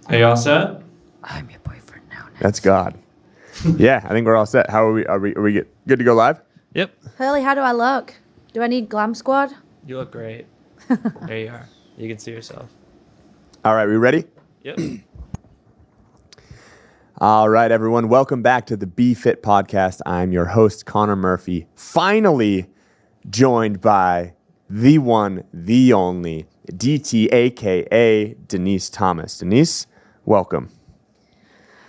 Are you all set? I'm your boyfriend now. That's God. Yeah, I think we're all set. How are we? Are we good to go live? Yep. Hurley, how do I look? Do I need Glam Squad? You look great. There you are. You can see yourself. All right, we ready? Yep. All right, everyone. Welcome back to the Be Fit podcast. I'm your host, Connor Murphy. Finally joined by the one, the only, DT, a.k.a. Denise Thomas. Denise, welcome.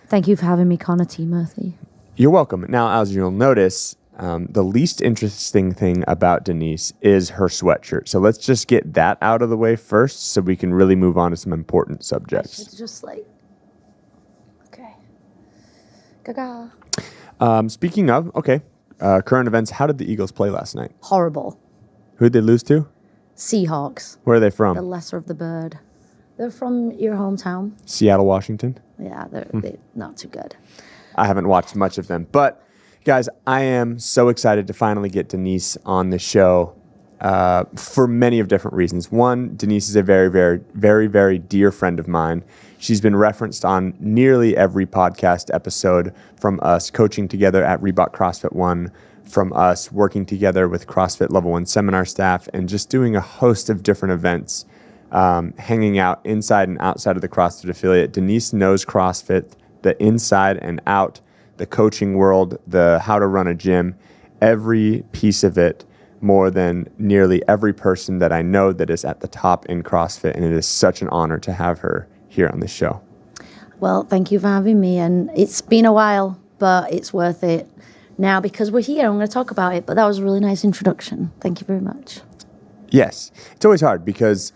Thank you for having me, Connor T. Murphy. You're welcome. Now, as you'll notice, the least interesting thing about Denise is her sweatshirt. So let's just get that out of the way first so we can really move on to some important subjects. It's just like, okay. Gaga. Speaking of, current events, how did the Eagles play last night? Horrible. Who'd they lose to? Seahawks. Where are they The from? lesser of the bird. They're from your hometown. Seattle, Washington? Yeah, they're not too good. I haven't watched much of them. But, guys, I am so excited to finally get Denise on the show for many of different reasons. One, Denise is a very, very, very, very dear friend of mine. She's been referenced on nearly every podcast episode from us coaching together at Reebok CrossFit 1, from us working together with CrossFit Level 1 seminar staff, and just doing a host of different events, hanging out inside and outside of the CrossFit affiliate. Denise knows CrossFit, the inside and out, the coaching world, the how to run a gym, every piece of it, more than nearly every person that I know that is at the top in CrossFit, and it is such an honor to have her here on this show. Well, thank you for having me. And it's been a while, but it's worth it now because we're here. I'm going to talk about it, but that was a really nice introduction. Thank you very much. Yes. It's always hard because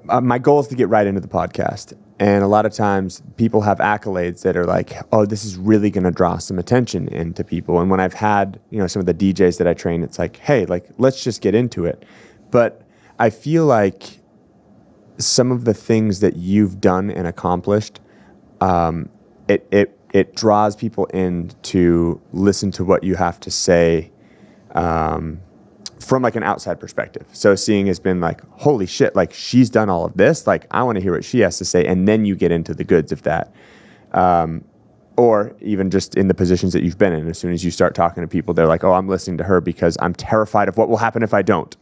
my goal is to get right into the podcast. And a lot of times people have accolades that are like, oh, this is really going to draw some attention into people. And when I've had, some of the DJs that I train, it's like, hey, let's just get into it. But I feel like some of the things that you've done and accomplished, it draws people in to listen to what you have to say from an outside perspective. So seeing has been like, holy shit, she's done all of this. I want to hear what she has to say. And then you get into the goods of that. Or even just in the positions that you've been in. As soon as you start talking to people, they're like, oh, I'm listening to her because I'm terrified of what will happen if I don't.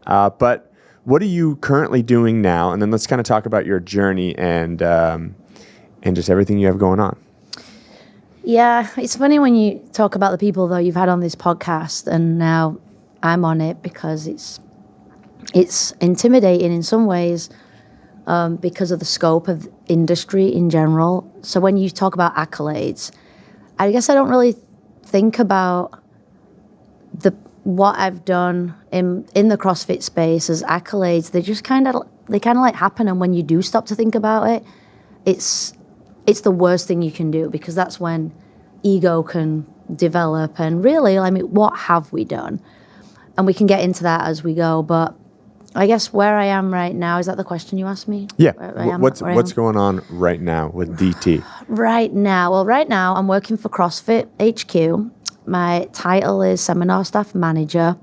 But what are you currently doing now? And then let's kind of talk about your journey and just everything you have going on. Yeah, it's funny when you talk about the people that you've had on this podcast, and now I'm on it because it's intimidating in some ways because of the scope of industry in general. So when you talk about accolades, I guess I don't really think about what I've done in the CrossFit space as accolades. They just kind of happen, and when you do stop to think about it, it's the worst thing you can do, because that's when ego can develop. And really, what have we done? And we can get into that as we go. But I guess where I am right now, is that the question you asked me? Yeah. What's going on right now with DT? Right now I'm working for CrossFit HQ. My title is Seminar Staff Manager.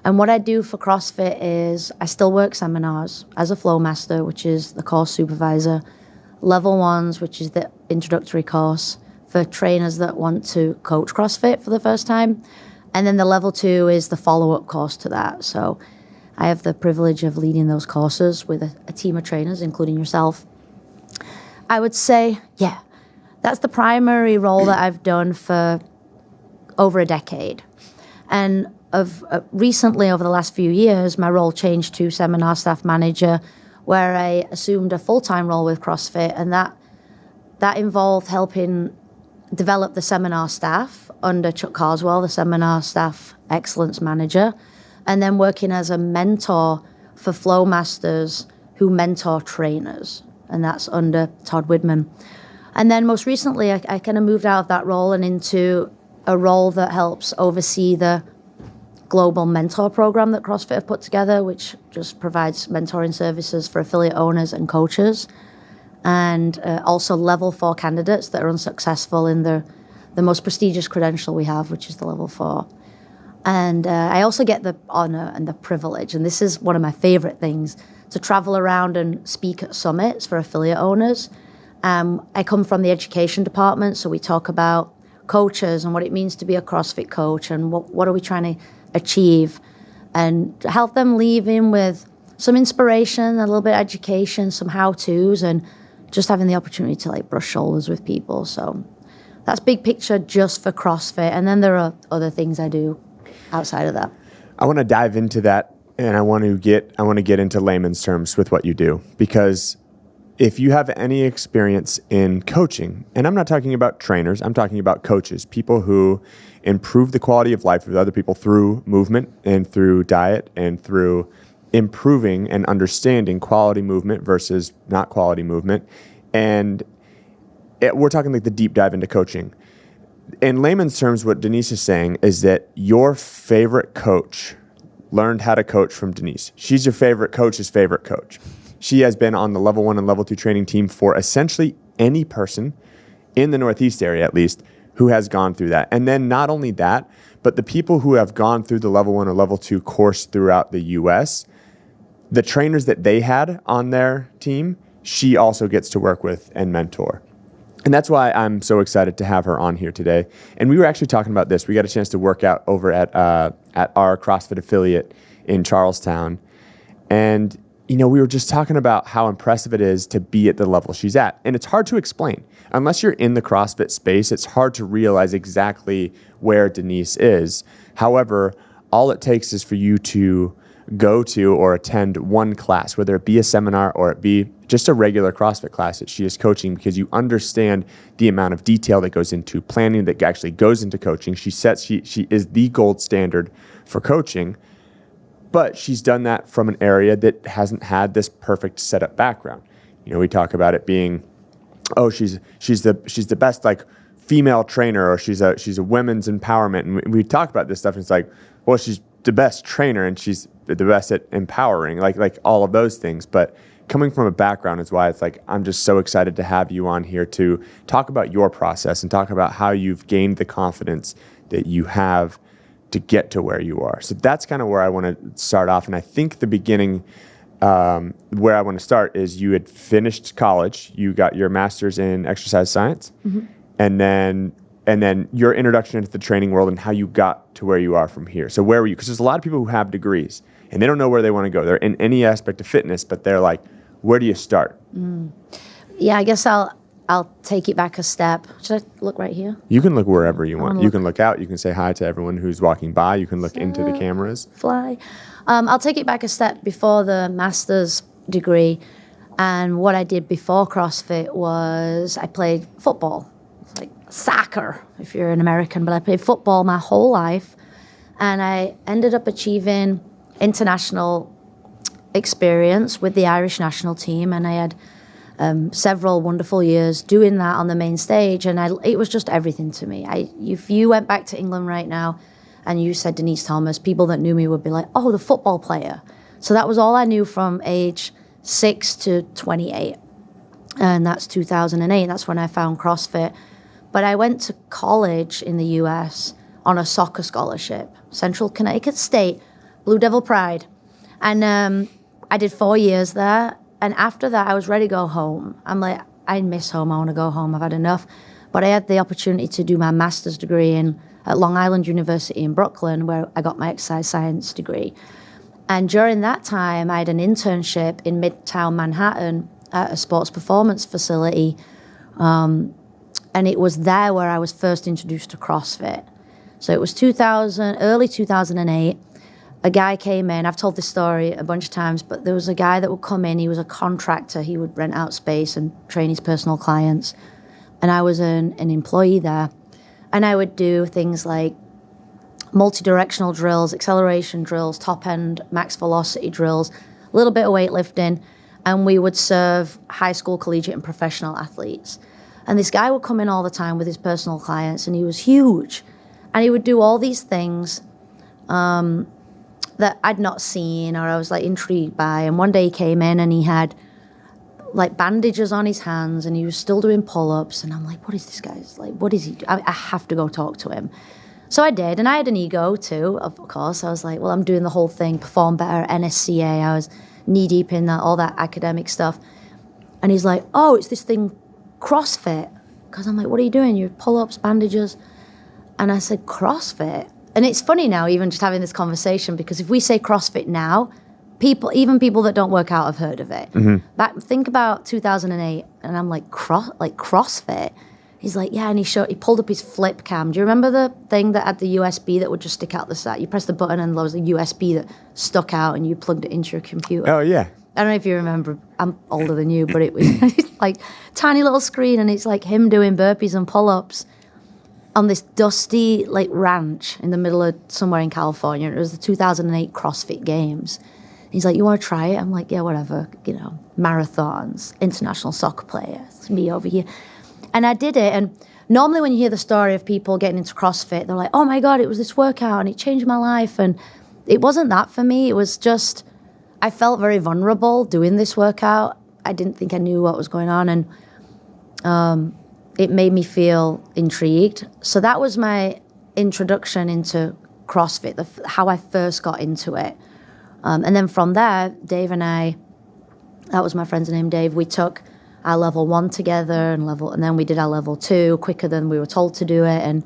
And what I do for CrossFit is I still work seminars as a Flow Master, which is the course supervisor. Level 1s, which is the introductory course for trainers that want to coach CrossFit for the first time. And then the Level 2 is the follow-up course to that. So I have the privilege of leading those courses with a team of trainers, including yourself. I would say, yeah, that's the primary role that I've done for over a decade. And recently, over the last few years, my role changed to Seminar Staff Manager, where I assumed a full-time role with CrossFit, and that involved helping develop the seminar staff under Chuck Carswell, the Seminar Staff Excellence Manager, and then working as a mentor for Flow Masters who mentor trainers, and that's under Todd Widman. And then most recently, I kind of moved out of that role and into a role that helps oversee the global mentor program that CrossFit have put together, which just provides mentoring services for affiliate owners and coaches, and also Level 4 candidates that are unsuccessful in the most prestigious credential we have, which is the Level 4. And I also get the honor and the privilege, and this is one of my favorite things, to travel around and speak at summits for affiliate owners. I come from the education department, so we talk about coaches and what it means to be a CrossFit coach and what are we trying to achieve, and help them leave in with some inspiration, a little bit of education, some how-tos, and just having the opportunity to like brush shoulders with people. So that's big picture just for CrossFit. And then there are other things I do outside of that. I want to dive into that, and I want to get into layman's terms with what you do, because if you have any experience in coaching, and I'm not talking about trainers, I'm talking about coaches, people who improve the quality of life of other people through movement and through diet and through improving and understanding quality movement versus not quality movement. And we're talking like the deep dive into coaching. In layman's terms, what Denise is saying is that your favorite coach learned how to coach from Denise. She's your favorite coach's favorite coach. She has been on the level 1 and level 2 training team for essentially any person in the Northeast area, at least, who has gone through that. And then not only that, but the people who have gone through the level 1 or level 2 course throughout the US, the trainers that they had on their team, she also gets to work with and mentor. And that's why I'm so excited to have her on here today. And we were actually talking about this. We got a chance to work out over at our CrossFit affiliate in Charlestown. And, you know, we were just talking about how impressive it is to be at the level she's at. And it's hard to explain. Unless you're in the CrossFit space, it's hard to realize exactly where Denise is. However, all it takes is for you to go to or attend one class, whether it be a seminar or it be just a regular CrossFit class that she is coaching, because you understand the amount of detail that goes into planning, that actually goes into coaching. She is the gold standard for coaching, but she's done that from an area that hasn't had this perfect setup background. You know, we talk about it being, oh, she's the best like female trainer, or she's a women's empowerment, and we talk about this stuff, and it's like, well, she's the best trainer and she's the best at empowering, like all of those things. But coming from a background is why it's like, I'm just so excited to have you on here to talk about your process and talk about how you've gained the confidence that you have to get to where you are. So that's kind of where I want to start off. And I think the beginning, where I want to start is you had finished college, you got your master's in exercise science, mm-hmm. and then your introduction into the training world and how you got to where you are from here. So where were you? Because there's a lot of people who have degrees and they don't know where they want to go. They're in any aspect of fitness, but they're like, where do you start? Yeah, I guess I'll take it back a step. Should I look right here? You can look wherever you want. You can look out. You can say hi to everyone who's walking by. You can look into the cameras. Fly. I'll take it back a step before the master's degree. And what I did before CrossFit was I played football. It's like soccer, if you're an American. But I played football my whole life. And I ended up achieving international experience with the Irish national team. And I had several wonderful years doing that on the main stage, and it was just everything to me. If you went back to England right now and you said Denise Thomas, people that knew me would be like, oh, the football player. So that was all I knew from age 6 to 28, and that's 2008. That's when I found CrossFit. But I went to college in the US on a soccer scholarship, Central Connecticut State, Blue Devil Pride, and I did 4 years there. And after that, I was ready to go home. I'm like, I miss home. I want to go home. I've had enough. But I had the opportunity to do my master's degree at Long Island University in Brooklyn, where I got my exercise science degree. And during that time, I had an internship in Midtown Manhattan at a sports performance facility. And it was there where I was first introduced to CrossFit. So it was early 2008. A guy came in, I've told this story a bunch of times, but there was a guy that would come in, he was a contractor, he would rent out space and train his personal clients. And I was an employee there. And I would do things like multi-directional drills, acceleration drills, top-end max velocity drills, a little bit of weightlifting, and we would serve high school, collegiate, and professional athletes. And this guy would come in all the time with his personal clients, and he was huge. And he would do all these things that I'd not seen or I was like intrigued by. And one day he came in and he had like bandages on his hands and he was still doing pull-ups. And I'm like, what is this guy's like? What is he? I have to go talk to him. So I did, and I had an ego too, of course. I was like, well, I'm doing the whole thing, perform better, NSCA. I was knee deep in that, all that academic stuff. And he's like, oh, it's this thing, CrossFit. Because I'm like, what are you doing? You pull-ups, bandages. And I said, CrossFit? And it's funny now, even just having this conversation, because if we say CrossFit now, even people that don't work out have heard of it. But think about 2008, and I'm like, CrossFit? He's like, yeah, and he pulled up his flip cam. Do you remember the thing that had the USB that would just stick out the side? You press the button and there was a USB that stuck out and you plugged it into your computer. Oh, yeah. I don't know if you remember. I'm older than you, but it was like tiny little screen, and it's like him doing burpees and pull-ups on this dusty like ranch in the middle of somewhere in California. It was the 2008 CrossFit Games. He's like, you want to try it? I'm like, yeah, whatever. You know, marathons, international soccer player. It's me over here. And I did it. And normally when you hear the story of people getting into CrossFit, they're like, oh my God, it was this workout and it changed my life. And it wasn't that for me. It was just, I felt very vulnerable doing this workout. I didn't think I knew what was going on. And it made me feel intrigued. So that was my introduction into CrossFit, how I first got into it. And then from there, Dave and I, that was my friend's name, Dave, we took our level 1 together and then we did our level 2 quicker than we were told to do it. And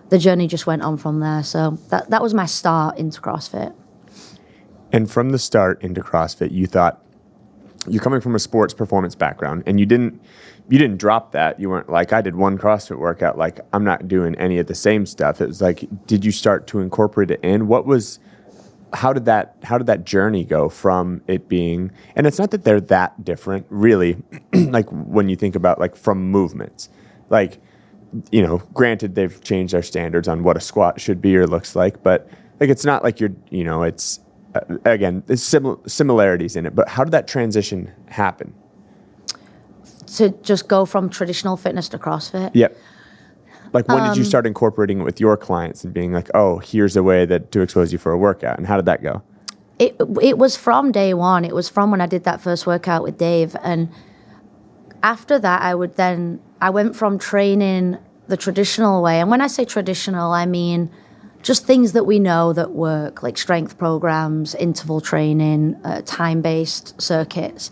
the journey just went on from there. So that was my start into CrossFit. And from the start into CrossFit, you thought, you're coming from a sports performance background, and you didn't drop that. You weren't like, I did one CrossFit workout, like I'm not doing any of the same stuff. It was like, did you start to incorporate it in? How did that journey go from it being, and it's not that they're that different, really, like when you think about like from movements, like, you know, granted they've changed their standards on what a squat should be or looks like, but like it's not like it's again, there's similarities in it, but how did that transition happen? To just go from traditional fitness to CrossFit? Yep. Like when did you start incorporating it with your clients and being like, oh, here's a way to expose you for a workout? And how did that go? It was from day one. It was from when I did that first workout with Dave. And after that, I went from training the traditional way. And when I say traditional, I mean just things that we know that work, like strength programs, interval training, time-based circuits.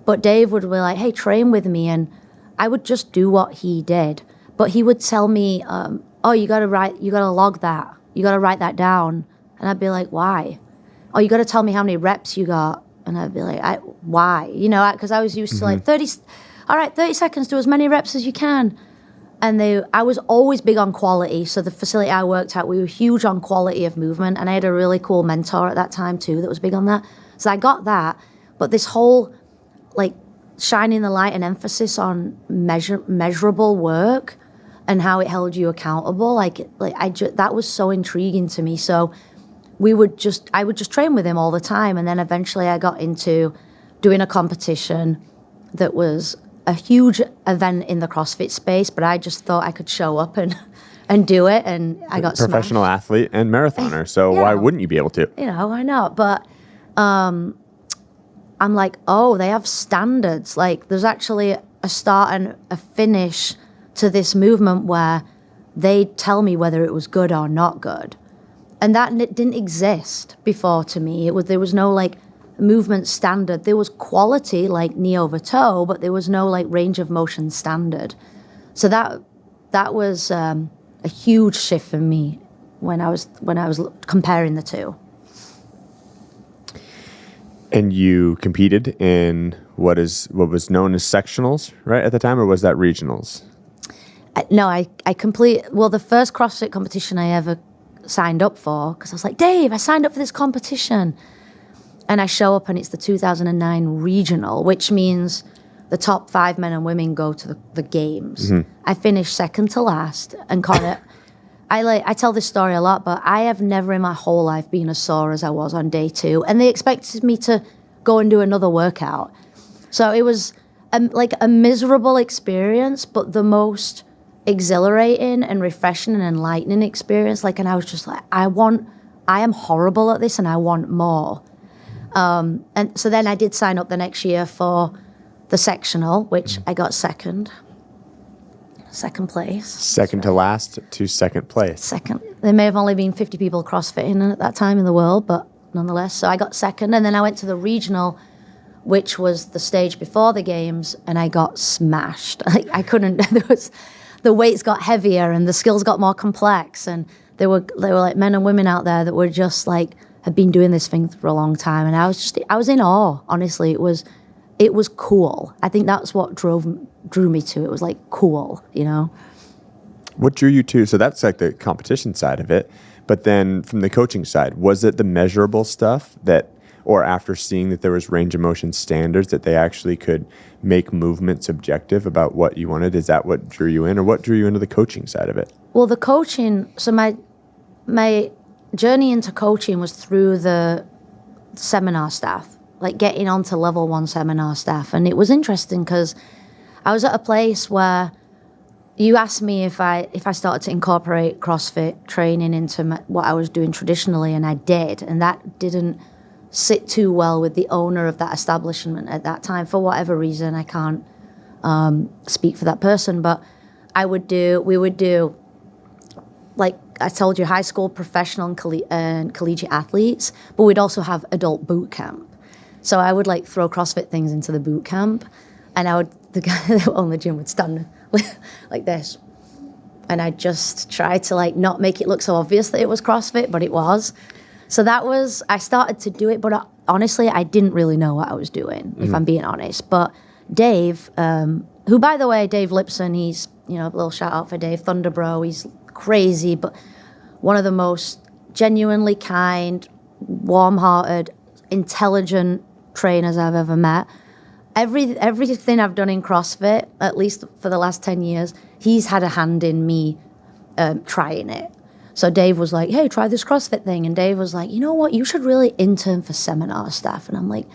But Dave would be like, hey, train with me. And I would just do what he did. But he would tell me, oh, you got to log that. You got to write that down. And I'd be like, why? Oh, you got to tell me how many reps you got. And I'd be like, why? You know, because I was used to like 30 seconds, do as many reps as you can. And I was always big on quality. So the facility I worked at, we were huge on quality of movement. And I had a really cool mentor at that time too that was big on that. So I got that. But this whole like shining the light and emphasis on measurable work and how it held you accountable, that was so intriguing to me. So I would just train with him all the time. And then eventually I got into doing a competition that was a huge event in the CrossFit space, but I just thought I could show up and do it, and I got professional smashed. Athlete and marathoner, so why wouldn't you be able to? You know, why not? But I'm like, oh, they have standards. Like, there's actually a start and a finish to this movement where they tell me whether it was good or not good. And that didn't exist before to me. There was no like movement standard. There was quality like knee over toe, but there was no like range of motion standard. So that was a huge shift for me when I was comparing the two. And you competed in what was known as sectionals, right, at the time, or was that regionals? No, the first CrossFit competition I ever signed up for, because I was like, Dave, I signed up for this competition. And I show up and it's the 2009 regional, which means the top 5 men and women go to the games. Mm-hmm. I finished second to last and caught it. I tell this story a lot, but I have never in my whole life been as sore as I was on day 2. And they expected me to go and do another workout. So it was like a miserable experience, but the most exhilarating and refreshing and enlightening experience. And I was just like, I am horrible at this and I want more. And so then I did sign up the next year for the sectional, which I got second. second place. Second to last to second place. Second. There may have only been 50 people CrossFitting at that time in the world, but nonetheless. So I got second, and then I went to the regional, which was the stage before the games, and I got smashed. I couldn't. The weights got heavier, and the skills got more complex, and there were like men and women out there that were just like had been doing this thing for a long time, and I was in awe. Honestly, it was cool. I think that's what drew me to it. Was like cool, you know. What drew you to? So that's like the competition side of it, but then from the coaching side, was it the measurable stuff that, or after seeing that there was range of motion standards that they actually could make movements objective about what you wanted? Is that what drew you in, or what drew you into the coaching side of it? Well, the coaching. So my journey into coaching was through the seminar staff, like getting onto level 1 seminar staff, and it was interesting because I was at a place where you asked me if I started to incorporate CrossFit training into what I was doing traditionally, and I did, and that didn't sit too well with the owner of that establishment at that time for whatever reason. I can't speak for that person, but we would do, like I told you, high school, professional, and collegiate athletes, but we'd also have adult boot camp. So I would like throw CrossFit things into the boot camp, and the guy that owned the gym would stand like this, and I just tried to like not make it look so obvious that it was CrossFit, but it was. So I started to do it, but honestly, I didn't really know what I was doing, if I'm being honest. But Dave, who, by the way, Dave Lipson, he's, you know, a little shout out for Dave, Thunder Bro, he's crazy, but one of the most genuinely kind, warm-hearted, intelligent trainers I've ever met. Everything I've done in CrossFit, at least for the last 10 years, he's had a hand in me trying it. So Dave was like, hey, try this CrossFit thing. And Dave was like, you know what, you should really intern for seminar staff. And I'm like,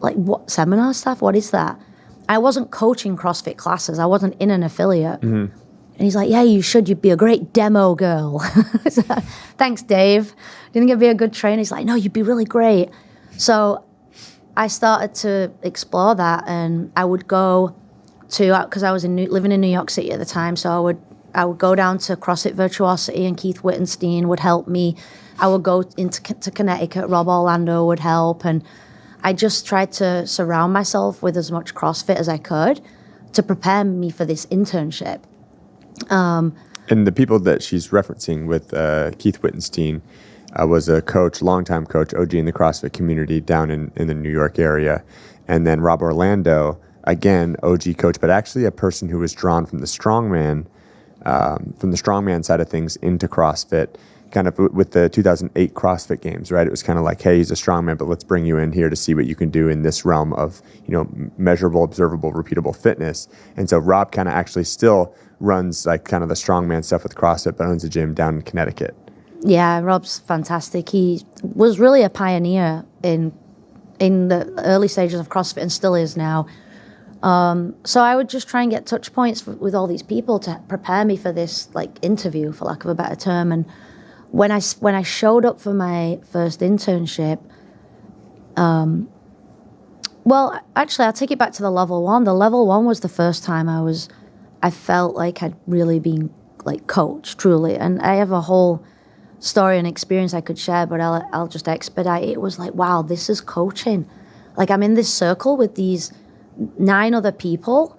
what, seminar staff? What is that? I wasn't coaching CrossFit classes. I wasn't in an affiliate. Mm-hmm. And he's like, yeah, you should. You'd be a great demo girl. Thanks, Dave. Do you think I'd be a good trainer? He's like, no, you'd be really great. So I started to explore that, and I would go to, because I was living in New York City at the time, so I would go down to CrossFit Virtuosity, and Keith Wittenstein would help me. I would go to Connecticut, Rob Orlando would help, and I just tried to surround myself with as much CrossFit as I could to prepare me for this internship. And the people that she's referencing with Keith Wittenstein was a coach, longtime coach, OG in the CrossFit community down in the New York area. And then Rob Orlando, again, OG coach, but actually a person who was drawn from the strongman side of things into CrossFit, kind of with the 2008 CrossFit Games, right? It was kind of like, hey, he's a strongman, but let's bring you in here to see what you can do in this realm of, you know, measurable, observable, repeatable fitness. And so Rob kind of actually still runs like kind of the strongman stuff with CrossFit, but owns a gym down in Connecticut. Yeah, Rob's fantastic. He was really a pioneer in the early stages of CrossFit and still is now. So I would just try and get touch points with all these people to prepare me for this like interview, for lack of a better term. And when I showed up for my first internship, well, actually, I'll take it back to the level 1. The level 1 was the first time I felt like I'd really been like coached, truly. And I have a whole story and experience I could share, but I'll just expedite it. It was like, wow, this is coaching. Like, I'm in this circle with these 9 other people,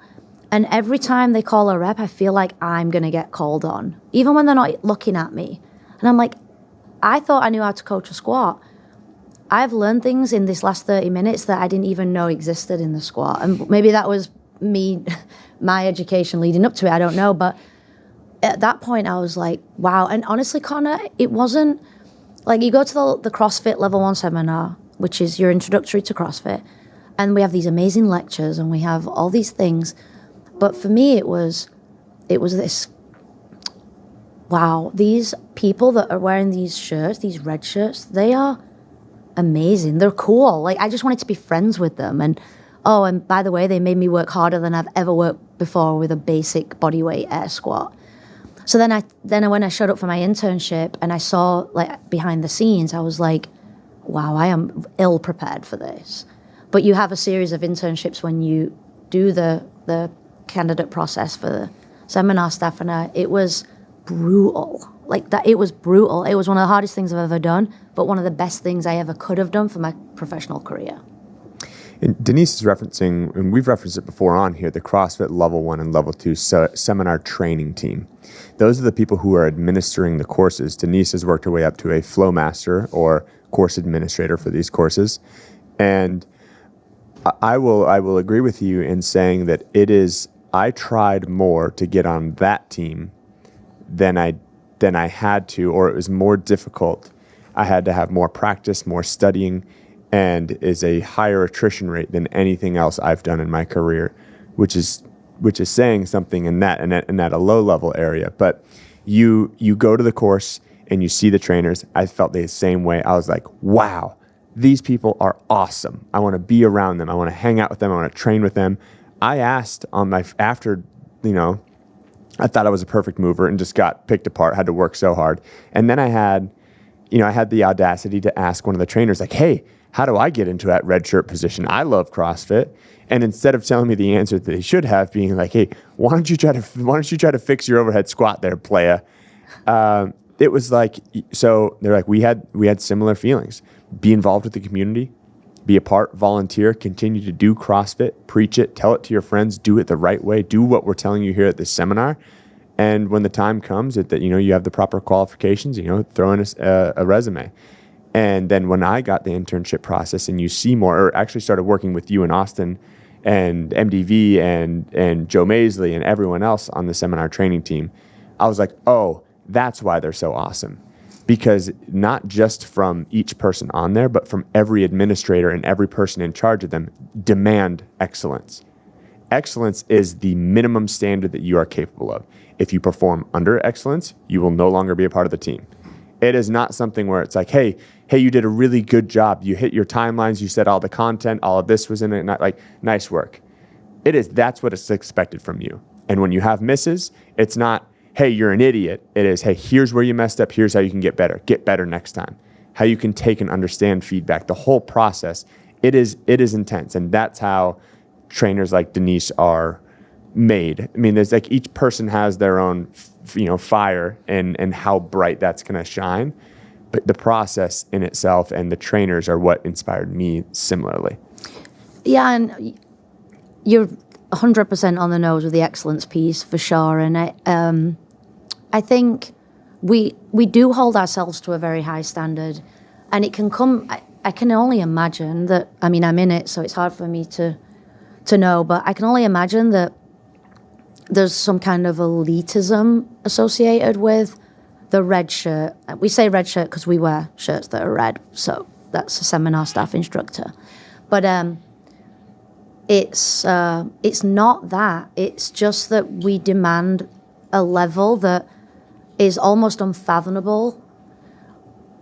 and every time they call a rep, I feel like I'm going to get called on, even when they're not looking at me. And I'm like, I thought I knew how to coach a squat. I've learned things in this last 30 minutes that I didn't even know existed in the squat. And maybe that was me, my education leading up to it, I don't know. But at that point, I was like, wow. And honestly, Connor, it wasn't like you go to the CrossFit Level 1 seminar, which is your introductory to CrossFit, and we have these amazing lectures and we have all these things. But for me, it was this, wow, these people that are wearing these shirts, these red shirts, they are amazing. They're cool. Like, I just wanted to be friends with them. And by the way, they made me work harder than I've ever worked before with a basic bodyweight air squat. So then when I showed up for my internship and I saw like behind the scenes, I was like, wow, I am ill prepared for this. But you have a series of internships when you do the candidate process for the seminar staff, and it was brutal. Like that, it was brutal. It was one of the hardest things I've ever done, but one of the best things I ever could have done for my professional career. And Denise is referencing, and we've referenced it before on here, the CrossFit Level 1 and Level 2 seminar training team. Those are the people who are administering the courses. Denise has worked her way up to a flow master or course administrator for these courses. And I will agree with you in saying that I tried more to get on that team than I had to, or it was more difficult. I had to have more practice, more studying, and is a higher attrition rate than anything else I've done in my career, which is saying something in that a low level area. But you go to the course and you see the trainers. I felt the same way. I was like, wow, these people are awesome. I want to be around them. I want to hang out with them. I want to train with them. I asked after, I thought I was a perfect mover and just got picked apart, had to work so hard. And then I had the audacity to ask one of the trainers, like, hey, how do I get into that red shirt position? I love CrossFit. And instead of telling me the answer that they should have, being like, hey, why don't you try to fix your overhead squat there, playa? It was like, so they're like, we had similar feelings. Be involved with the community, be a part, volunteer, continue to do CrossFit, preach it, tell it to your friends, do it the right way, do what we're telling you here at this seminar. And when the time comes that you have the proper qualifications, throw in a resume. And then when I got the internship process and you see more, or actually started working with you in Austin and MDV and Joe Maisley and everyone else on the seminar training team, I was like, oh, that's why they're so awesome. Because not just from each person on there, but from every administrator and every person in charge of them, demand excellence. Excellence is the minimum standard that you are capable of. If you perform under excellence, you will no longer be a part of the team. It is not something where it's like, hey, you did a really good job. You hit your timelines. You said all the content, all of this was in it. Like, nice work. That's what is expected from you. And when you have misses, it's not, hey, you're an idiot. It is, hey, here's where you messed up. Here's how you can get better. Get better next time. How you can take and understand feedback. The whole process, it is intense. And that's how trainers like Denise are made. I mean, there's like each person has their own, fire and how bright that's going to shine. But the process in itself and the trainers are what inspired me similarly. Yeah, and you're 100% on the nose with the excellence piece for sure. And I think we do hold ourselves to a very high standard. And it can come, I can only imagine that, I'm in it, so it's hard for me to know, but I can only imagine that there's some kind of elitism associated with the red shirt. We say red shirt because we wear shirts that are red, so that's a seminar staff instructor. But it's not that. It's just that we demand a level that is almost unfathomable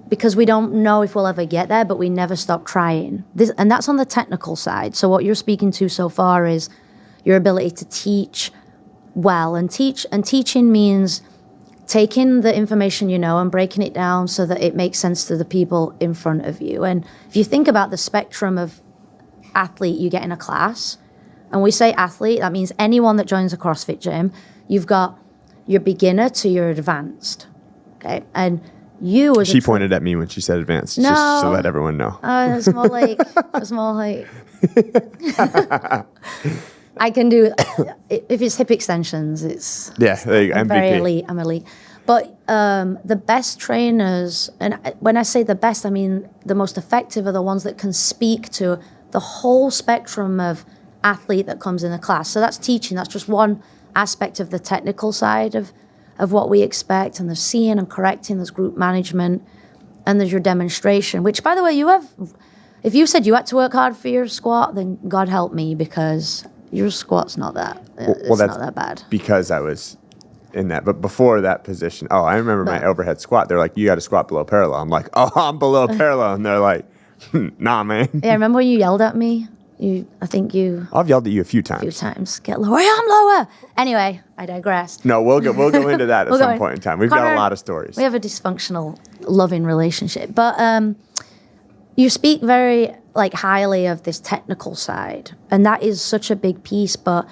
because we don't know if we'll ever get there, but we never stop trying. And that's on the technical side. So what you're speaking to so far is your ability to teach well, and teaching means taking the information you know and breaking it down so that it makes sense to the people in front of you. And if you think about the spectrum of athlete you get in a class, and we say athlete, that means anyone that joins a CrossFit gym, you've got your beginner to your advanced, okay? And you as She pointed at me when she said advanced, no, just to let everyone know. It's more like, I can do, if it's hip extensions, it's... Yeah, I'm very elite, I'm elite. But the best trainers, and when I say the best, I mean the most effective are the ones that can speak to the whole spectrum of athlete that comes in the class. So that's teaching, that's just one aspect of the technical side of what we expect. And there's seeing and correcting, there's group management, and there's your demonstration, which, by the way, if you said you had to work hard for your squat, then God help me, because your squat's not that, it's not that bad. Because I was in that. But before that position, I remember my overhead squat. They're like, you got to squat below parallel. I'm like, I'm below parallel. And they're like, nah, man. Yeah, remember when you yelled at me? I've yelled at you a few times. Get lower. I'm lower. Anyway, I digress. No, we'll go into that at some point in time. We've got a lot of stories. We have a dysfunctional, loving relationship. But you speak very highly of this technical side, and that is such a big piece. But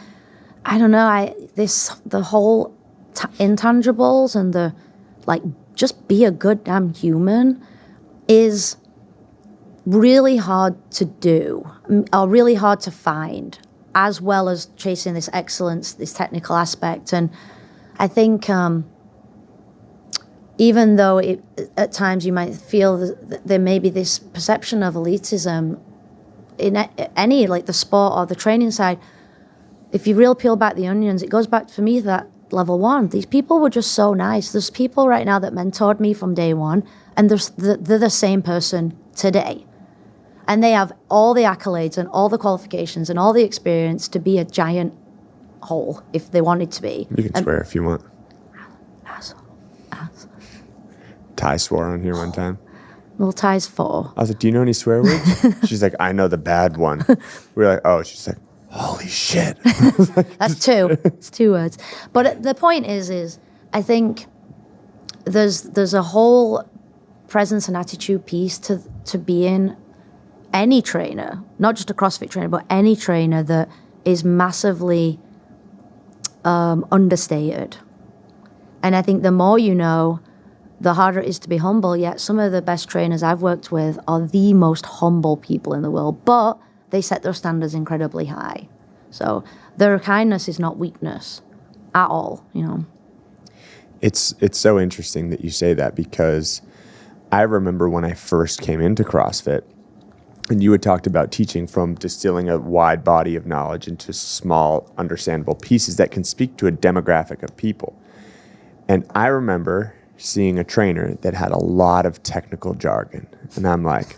I don't know. The whole intangibles and the like, just be a good damn human is really hard to do, or really hard to find, as well as chasing this excellence, this technical aspect. And I think even though at times you might feel that there may be this perception of elitism in any, like the sport or the training side, if you really peel back the onions, it goes back for me to that level one. These people were just so nice. There's people right now that mentored me from day one, and they're the same person today. And they have all the accolades and all the qualifications and all the experience to be a giant hole if they wanted to be. You can swear if you want. Asshole. Ty swore on here one time. Little Ty's 4. I was like, do you know any swear words? She's like, I know the bad one. We were like, oh. She's like, holy shit. That's 2. It's 2 words. But the point is I think there's a whole presence and attitude piece to being any trainer, not just a CrossFit trainer, but any trainer that is massively understated. And I think the more you know, the harder it is to be humble. Yet some of the best trainers I've worked with are the most humble people in the world, but they set their standards incredibly high. So their kindness is not weakness at all, you know. It's so interesting that you say that, because I remember when I first came into CrossFit, and you had talked about teaching from distilling a wide body of knowledge into small, understandable pieces that can speak to a demographic of people. And I remember seeing a trainer that had a lot of technical jargon. And I'm like,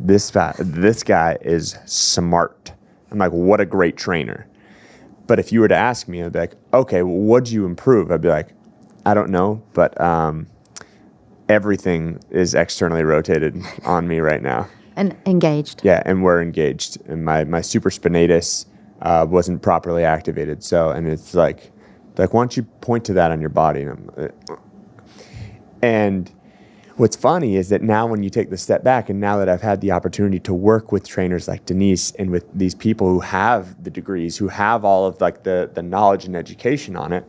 this guy is smart. I'm like, what a great trainer. But if you were to ask me, I'd be like, okay, well, what'd you improve? I'd be like, I don't know, but everything is externally rotated on me right now. And engaged. Yeah, and we're engaged. And my supraspinatus wasn't properly activated. So, and it's like, why don't you point to that on your body? And what's funny is that now when you take the step back, and now that I've had the opportunity to work with trainers like Denise and with these people who have the degrees, who have all of like the knowledge and education on it,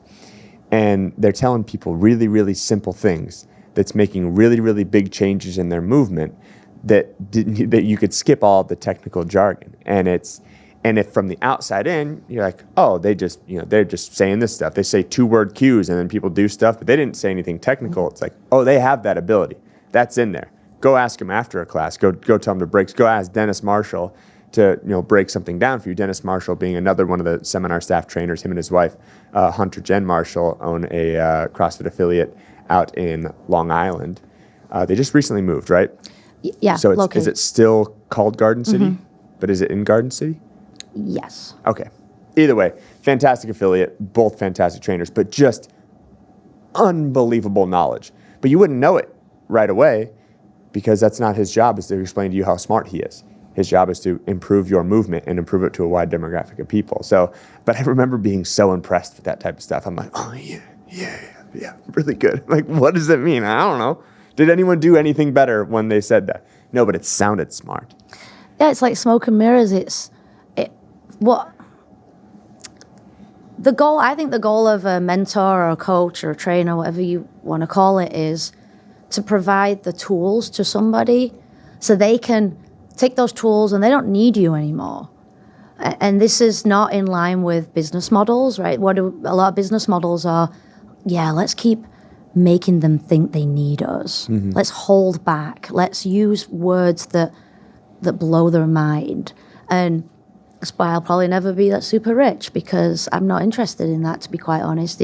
and they're telling people really, really simple things that's making really, really big changes in their movement, that you could skip all of the technical jargon. And if from the outside in, you're like, oh, they're just saying this stuff. They say 2-word cues and then people do stuff, but they didn't say anything technical. It's like, oh, they have that ability. That's in there. Go ask them after a class. Go tell them to break. Go ask Dennis Marshall to break something down for you. Dennis Marshall being another one of the seminar staff trainers. Him and his wife, Hunter Jen Marshall, own a CrossFit affiliate out in Long Island. They just recently moved, right? Yeah. So is it still called Garden City? Mm-hmm. But is it in Garden City? Yes. Okay. Either way, fantastic affiliate, both fantastic trainers, but just unbelievable knowledge. But you wouldn't know it right away, because that's not his job, is to explain to you how smart he is. His job is to improve your movement and improve it to a wide demographic of people. So, but I remember being so impressed with that type of stuff. I'm like, oh yeah, really good. Like, what does it mean? I don't know. Did anyone do anything better when they said that? No, but it sounded smart. Yeah, it's like smoke and mirrors. I think the goal of a mentor or a coach or a trainer, whatever you want to call it, is to provide the tools to somebody so they can take those tools and they don't need you anymore. And this is not in line with business models, right? A lot of business models are, let's keep making them think they need us. Mm-hmm. Let's hold back. Let's use words that blow their mind. And that's why I'll probably never be that super rich, because I'm not interested in that, to be quite honest.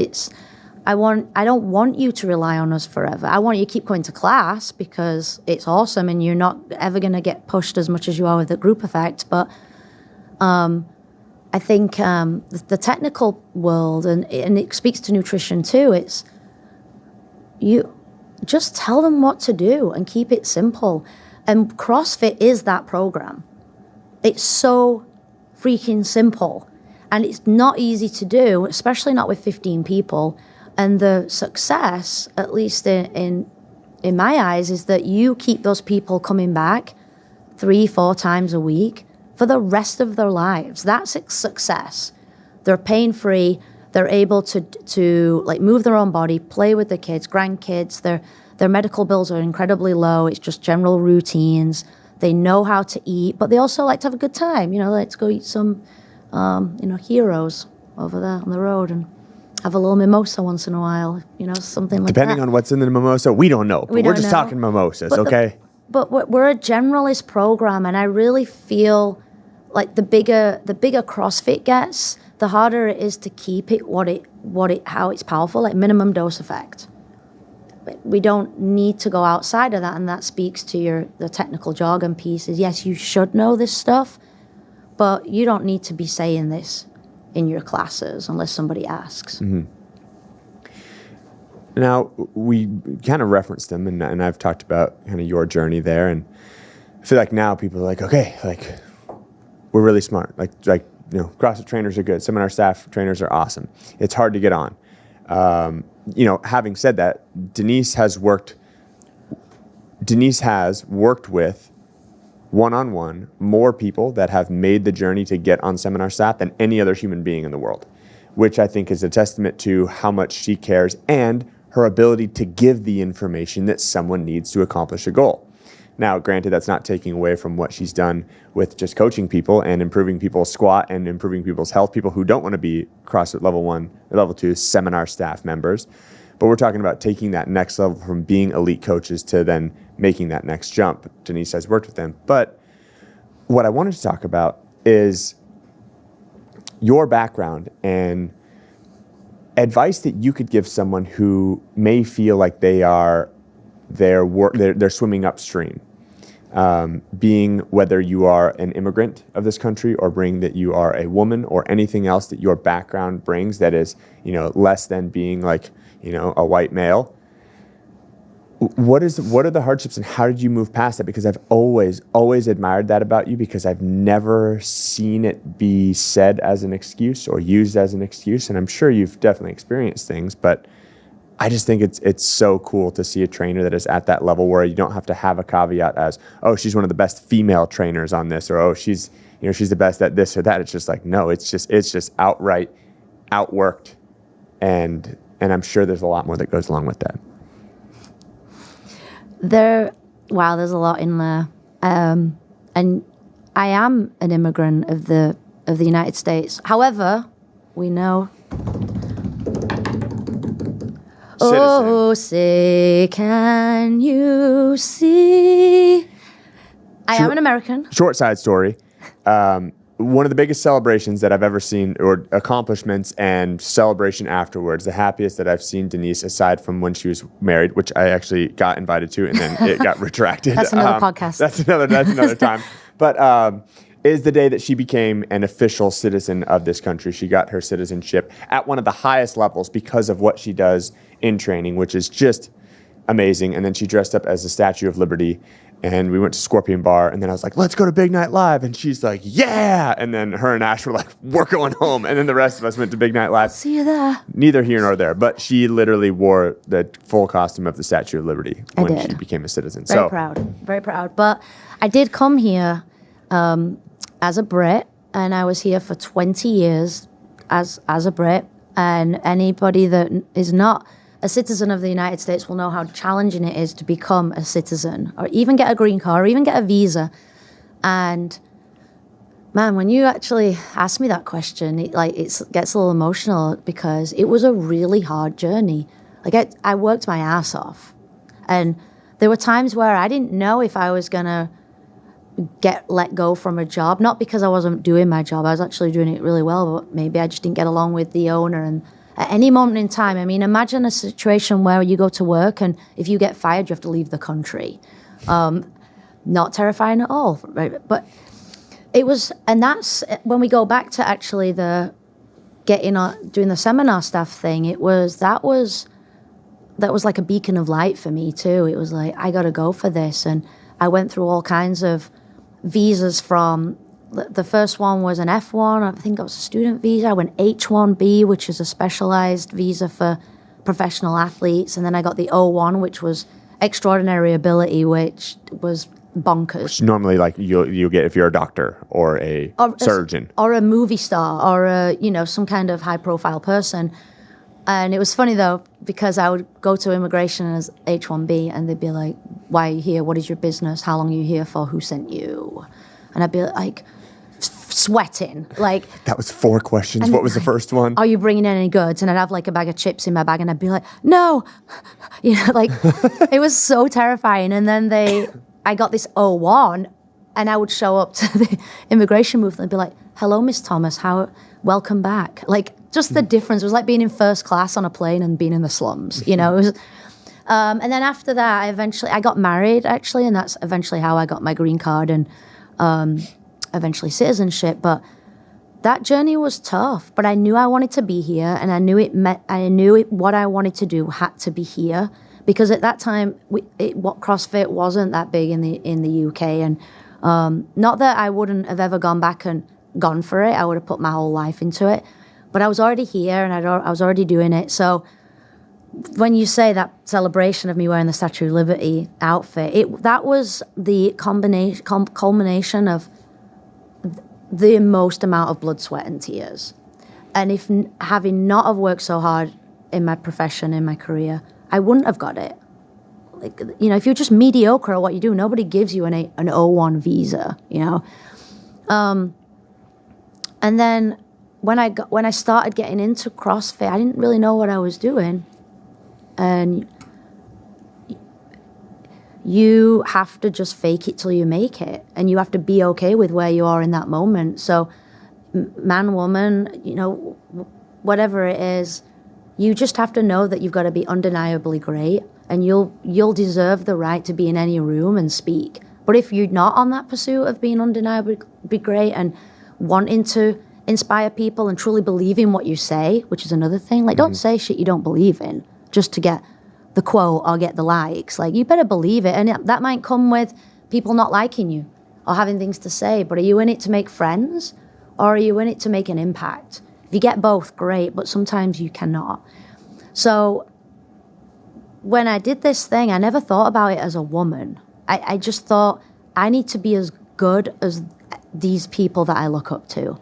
I don't want you to rely on us forever. I want you to keep going to class because it's awesome and you're not ever going to get pushed as much as you are with the group effect. But I think the technical world, and it speaks to nutrition too, it's you just tell them what to do and keep it simple. And CrossFit is that program. It's so freaking simple. And it's not easy to do, especially not with 15 people. And the success, at least in my eyes, is that you keep those people coming back 3-4 times a week for the rest of their lives. That's success. they're pain-free. They're able to like move their own body, play with their kids, grandkids. Their medical bills are incredibly low. It's just general routines. They know how to eat, but they also like to have a good time. Let's go eat some, Heroes over there on the road and have a little mimosa once in a while. Something like that. Depending on what's in the mimosa, we don't know. But we're just talking mimosas, okay? But we're a generalist program, and I really feel like the bigger CrossFit gets, the harder it is to keep it how it's powerful, like minimum dose effect. We don't need to go outside of that, and that speaks to the technical jargon pieces. Yes, you should know this stuff, but you don't need to be saying this in your classes unless somebody asks. Mm-hmm. Now, we kind of referenced them, and I've talked about kind of your journey there, and I feel like now people are like, okay, like, we're really smart. Like CrossFit trainers are good. Seminar staff trainers are awesome. It's hard to get on. Having said that, Denise has worked with one-on-one more people that have made the journey to get on seminar staff than any other human being in the world, which I think is a testament to how much she cares and her ability to give the information that someone needs to accomplish a goal. Now, granted, that's not taking away from what she's done with just coaching people and improving people's squat and improving people's health, people who don't want to be CrossFit Level 1 or Level 2 seminar staff members. But we're talking about taking that next level from being elite coaches to then making that next jump. Denise has worked with them. But what I wanted to talk about is your background and advice that you could give someone who may feel like they're swimming upstream. Being whether you are an immigrant of this country or being that you are a woman or anything else that your background brings that is, less than being like, a white male. What are the hardships and how did you move past that? Because I've always admired that about you, because I've never seen it be said as an excuse or used as an excuse. And I'm sure you've definitely experienced things, but I just think it's so cool to see a trainer that is at that level where you don't have to have a caveat as, oh, she's one of the best female trainers on this, or oh, she's the best at this or that. It's just like, no, it's just outright outworked, and I'm sure there's a lot more that goes along with that. There's a lot in there, and I am an immigrant of the United States. However, we know. Citizen. Oh, say, can you see? I am an American. Short side story. One of the biggest celebrations that I've ever seen, or accomplishments and celebration afterwards, the happiest that I've seen Denise, aside from when she was married, which I actually got invited to and then it got retracted. That's another podcast. That's another time. But is the day that she became an official citizen of this country. She got her citizenship at one of the highest levels because of what she does in training, which is just amazing. And then she dressed up as the Statue of Liberty, and we went to Scorpion Bar, and then I was like, let's go to Big Night Live. And she's like, yeah. And then her and Ash were like, we're going home. And then the rest of us went to Big Night Live. See you there. Neither here nor there. But she literally wore the full costume of the Statue of Liberty when she became a citizen. Very proud. But I did come here as a Brit, and I was here for 20 years as a Brit. And anybody that is not a citizen of the United States will know how challenging it is to become a citizen, or even get a green card, or even get a visa. And man, when you actually ask me that question, it gets a little emotional, because it was a really hard journey. Like I worked my ass off, and there were times where I didn't know if I was gonna get let go from a job, not because I wasn't doing my job. I was actually doing it really well, but maybe I just didn't get along with the owner. And at any moment in time, I mean, imagine a situation where you go to work and if you get fired, you have to leave the country. Not terrifying at all, right? But it was, and that's when we go back to actually doing the seminar staff thing. That was like a beacon of light for me too. It was like, I got to go for this. And I went through all kinds of visas. From the first one was an F1, I think it was a student visa. I went H1B, which is a specialized visa for professional athletes. And then I got the O1, which was extraordinary ability, which was bonkers. Normally, like you'll get if you're a doctor or a surgeon or a movie star or some kind of high profile person. And it was funny though, because I would go to immigration as H-1B and they'd be like, why are you here? What is your business? How long are you here for? Who sent you? And I'd be like sweating. Like that was 4 questions. What was the first one? Are you bringing in any goods? And I'd have like a bag of chips in my bag and I'd be like, no. Like it was so terrifying. And then I got this O1 and I would show up to the immigration booth and be like, hello, Miss Thomas, welcome back. Like just the difference. It was like being in first class on a plane and being in the slums, It was, and then after that, I got married actually, and that's eventually how I got my green card and eventually citizenship. But that journey was tough, but I knew I wanted to be here, and I knew what I wanted to do had to be here, because at that time, what CrossFit wasn't that big in the UK, and not that I wouldn't have ever gone back and gone for it. I would have put my whole life into it, but I was already here, and I was already doing it. So when you say that celebration of me wearing the Statue of Liberty outfit, that was the culmination of the most amount of blood, sweat, and tears. And if having not have worked so hard in my profession, in my career, I wouldn't have got it. Like, if you're just mediocre at what you do, nobody gives you an O1 visa, And then when I started getting into CrossFit, I didn't really know what I was doing. And you have to just fake it till you make it. And you have to be okay with where you are in that moment. So man, woman, whatever it is, you just have to know that you've got to be undeniably great, and you'll deserve the right to be in any room and speak. But if you're not on that pursuit of being undeniably great and wanting to inspire people and truly believe in what you say, which is another thing, like don't say shit you don't believe in just to get the quote or get the likes. Like you better believe it, and that might come with people not liking you or having things to say. But are you in it to make friends, or are you in it to make an impact? If you get both, great, but sometimes you cannot. So when I did this thing, I never thought about it as a woman. I just thought I need to be as good as these people that I look up to,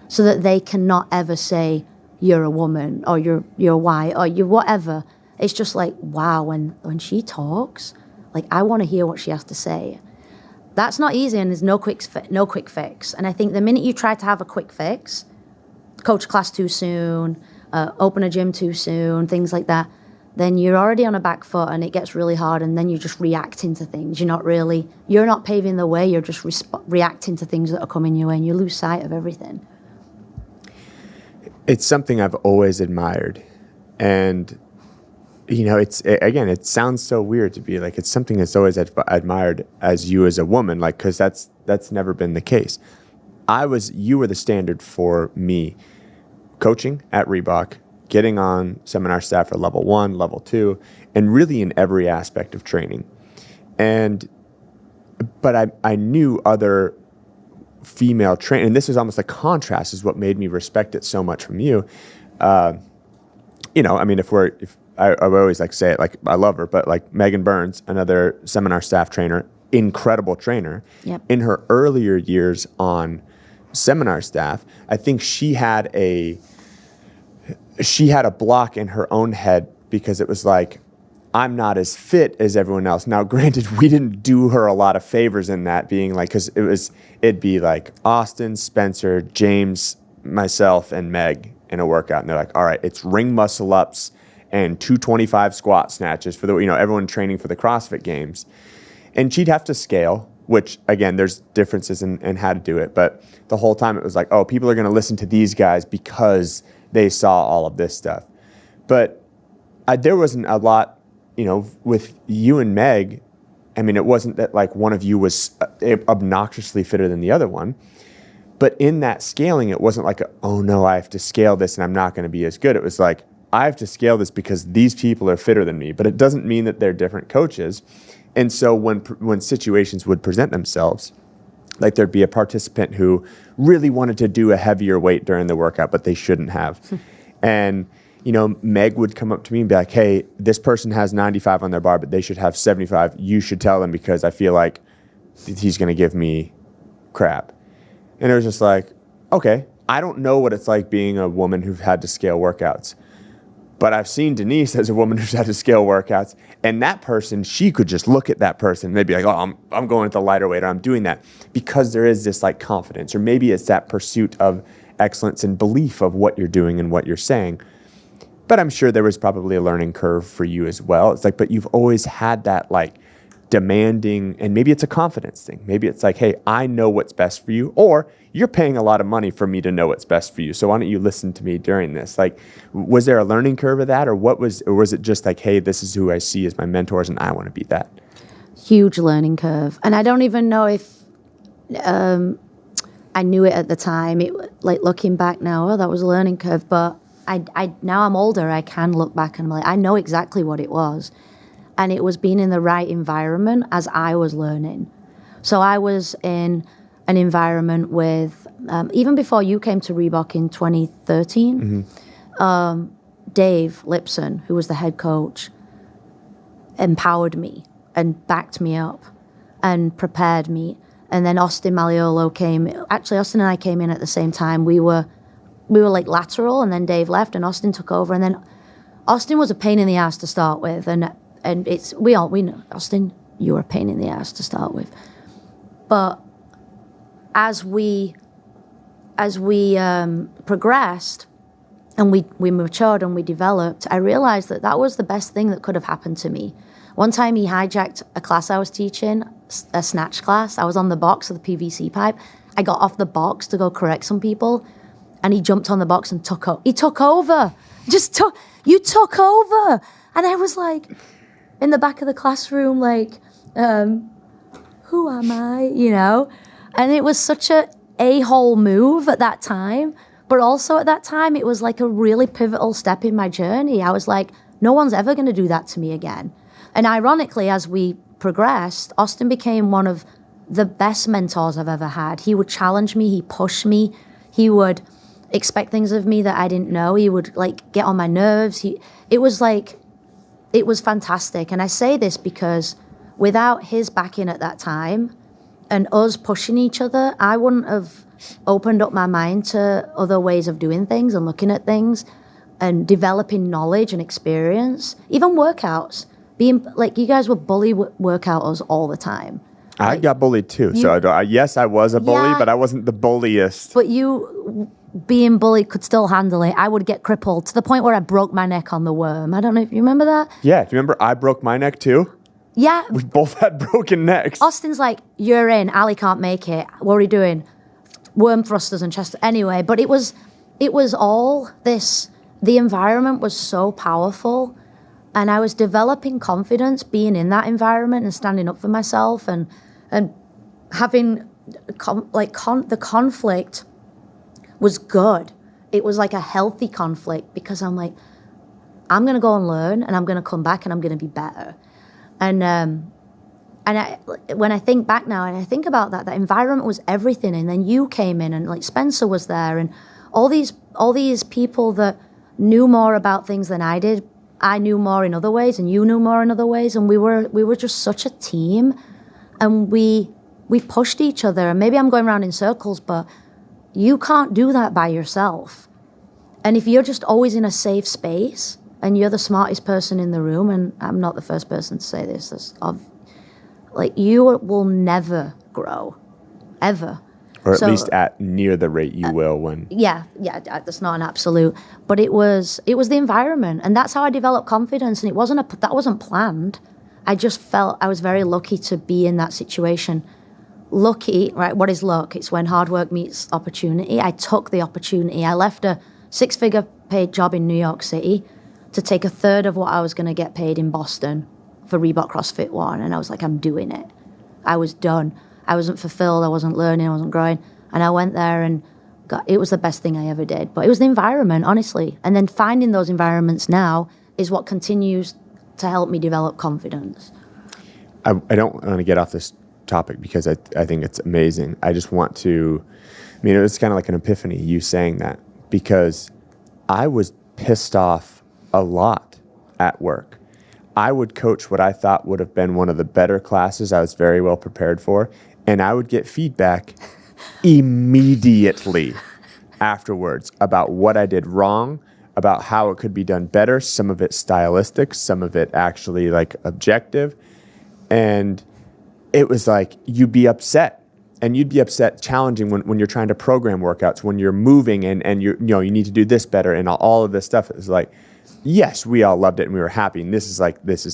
so that they cannot ever say you're a woman or you're white or you're whatever. It's just like, wow, when she talks, like I want to hear what she has to say. That's not easy, and there's no quick fix. And I think the minute you try to have a quick fix, coach a class too soon, open a gym too soon, things like that, then you're already on a back foot and it gets really hard, and then you're just reacting to things. You're not paving the way, you're just reacting to things that are coming your way, and you lose sight of everything. It's something I've always admired. And, it sounds so weird to be like, it's something that's always admired as you as a woman, like, because that's never been the case. You were the standard for me coaching at Reebok, getting on seminar staff for level 1, level 2, and really in every aspect of training. But I knew other female trainers, and this is almost a contrast is what made me respect it so much from you. I always like to say it, like I love her, but like Megan Burns, another seminar staff trainer, incredible trainer. Yep. In her earlier years on seminar staff, I think she had a block in her own head because it was like, I'm not as fit as everyone else. Now, granted, we didn't do her a lot of favors in that, being like, because it'd be like Austin, Spencer, James, myself, and Meg in a workout, and they're like, all right, it's ring muscle ups and 225 squat snatches for the everyone training for the CrossFit Games, and she'd have to scale. Which, again, there's differences in how to do it. But the whole time it was like, oh, people are going to listen to these guys because they saw all of this stuff. But there wasn't a lot, with you and Meg. I mean, it wasn't that like one of you was obnoxiously fitter than the other one. But in that scaling, it wasn't like, oh, no, I have to scale this and I'm not going to be as good. It was like, I have to scale this because these people are fitter than me. But it doesn't mean that they're different coaches. And so when situations would present themselves, like there'd be a participant who really wanted to do a heavier weight during the workout, but they shouldn't have. And, Meg would come up to me and be like, hey, this person has 95 on their bar, but they should have 75. You should tell them because I feel like he's going to give me crap. And it was just like, okay, I don't know what it's like being a woman who's had to scale workouts. But I've seen Denise as a woman who's had to scale workouts, and that person, she could just look at that person and they'd be like, oh, I'm going with the lighter weight, or I'm doing that, because there is this like confidence, or maybe it's that pursuit of excellence and belief of what you're doing and what you're saying. But I'm sure there was probably a learning curve for you as well. It's like, but you've always had that like demanding, and maybe it's a confidence thing. Maybe it's like, hey, I know what's best for you, or you're paying a lot of money for me to know what's best for you. So why don't you listen to me during this? Like, was there a learning curve of that, or was it just like, hey, this is who I see as my mentors and I want to be that? Huge learning curve. And I don't even know if I knew it at the time. Like looking back now, oh, that was a learning curve. But I now I'm older, I can look back and I'm like, I know exactly what it was. And it was being in the right environment as I was learning. So I was in an environment with, even before you came to Reebok in 2013, Dave Lipson, who was the head coach, empowered me and backed me up and prepared me. And then Austin Maliolo came. Actually, Austin and I came in at the same time. We were like lateral, and then Dave left and Austin took over. And then Austin was a pain in the ass to start with. And we know, Austin, you were a pain in the ass to start with. But as we progressed and we matured and we developed, I realized that was the best thing that could have happened to me. One time he hijacked a class I was teaching, a snatch class. I was on the box of the PVC pipe. I got off the box to go correct some people, and he jumped on the box and took over. You took over. And I was like, in the back of the classroom, like, who am I, you know? And it was such a-hole move at that time, but also at that time, it was like a really pivotal step in my journey. I was like, no one's ever going to do that to me again. And ironically, as we progressed, Austin became one of the best mentors I've ever had. He would challenge me, he pushed me, he would expect things of me that I didn't know. He would like get on my nerves. It was fantastic. And I say this because without his backing at that time and us pushing each other, I wouldn't have opened up my mind to other ways of doing things and looking at things and developing knowledge and experience, even workouts. Being like, you guys would bully workout us all the time. I got bullied too. Yes, I was a bully, but I wasn't the bulliest. But you being bullied could still handle it. I would get crippled to the point where I broke my neck on the worm. I don't know if you remember that. Yeah, do you remember I broke my neck too? Yeah. We both had broken necks. Austin's like, you're in, Ali can't make it. What are you doing? Worm thrusters and chest. Anyway, but it was all this, the environment was so powerful, and I was developing confidence being in that environment and standing up for myself and having the conflict was good. It was like a healthy conflict because I'm like, I'm going to go and learn, and I'm going to come back and I'm going to be better. And when I think back now and I think about that environment was everything. And then you came in, and like Spencer was there, and all these people that knew more about things than I did. I knew more in other ways, and you knew more in other ways. And we were just such a team, and we pushed each other. And maybe I'm going around in circles, but you can't do that by yourself. And if you're just always in a safe space and you're the smartest person in the room, and I'm not the first person to say this, you will never grow, ever. Or at least at near the rate you will when... Yeah, that's not an absolute. But it was the environment, and that's how I developed confidence, and that wasn't planned. I just felt I was very lucky to be in that situation. Lucky, right? What is luck? It's when hard work meets opportunity. I took the opportunity. I left a 6-figure paid job in New York City to take a third of what I was going to get paid in Boston for Reebok CrossFit One, and I was like, I'm doing it. I was done. I wasn't fulfilled. I wasn't learning. I wasn't growing, and I went there and it was the best thing I ever did. But it was the environment, honestly, and then finding those environments now is what continues to help me develop confidence. I don't want to get off this topic because I think it's amazing. I just want to, it was kind of like an epiphany, you saying that, because I was pissed off a lot at work. I would coach what I thought would have been one of the better classes I was very well prepared for, and I would get feedback immediately afterwards about what I did wrong, about how it could be done better, some of it stylistic, some of it actually like objective. And it was like, you'd be upset. And you'd be upset challenging when you're trying to program workouts, when you're moving and you need to do this better and all of this stuff. It was like, yes, we all loved it and we were happy. And this is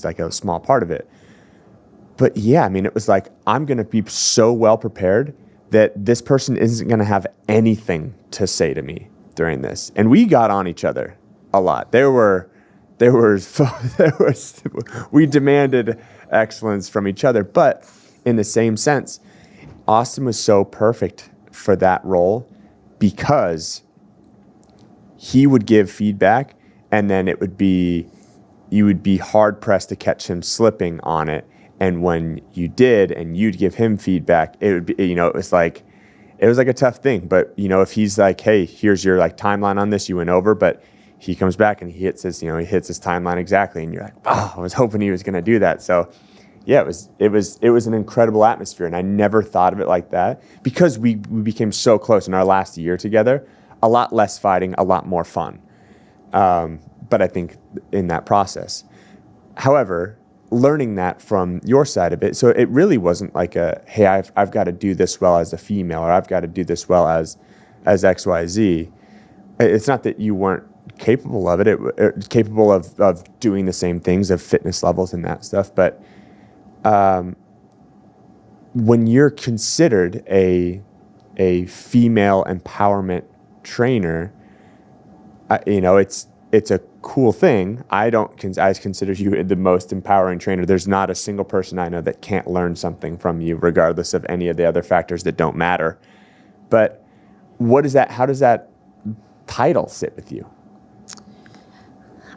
like a small part of it. But yeah, I mean, it was like, I'm going to be so well prepared that this person isn't going to have anything to say to me during this. And we got on each other a lot. We demanded excellence from each other. But in the same sense, Austin was so perfect for that role because he would give feedback and then you would be hard pressed to catch him slipping on it. And when you did and you'd give him feedback, it would be, it was like a tough thing. But, if he's like, hey, here's your like timeline on this, you went over, but he comes back and he hits his timeline exactly. And you're like, oh, I was hoping he was going to do that. So yeah, it was an incredible atmosphere. And I never thought of it like that because we became so close in our last year together, a lot less fighting, a lot more fun. But I think in that process, however, learning that from your side of it, so it really wasn't like hey, I've got to do this well as a female, or I've got to do this well as XYZ. It's not that you weren't capable of it, capable of doing the same things, of fitness levels and that stuff. But when you're considered a female empowerment trainer, it's a cool thing. I consider you the most empowering trainer. There's not a single person I know that can't learn something from you, regardless of any of the other factors that don't matter. But how does that title sit with you?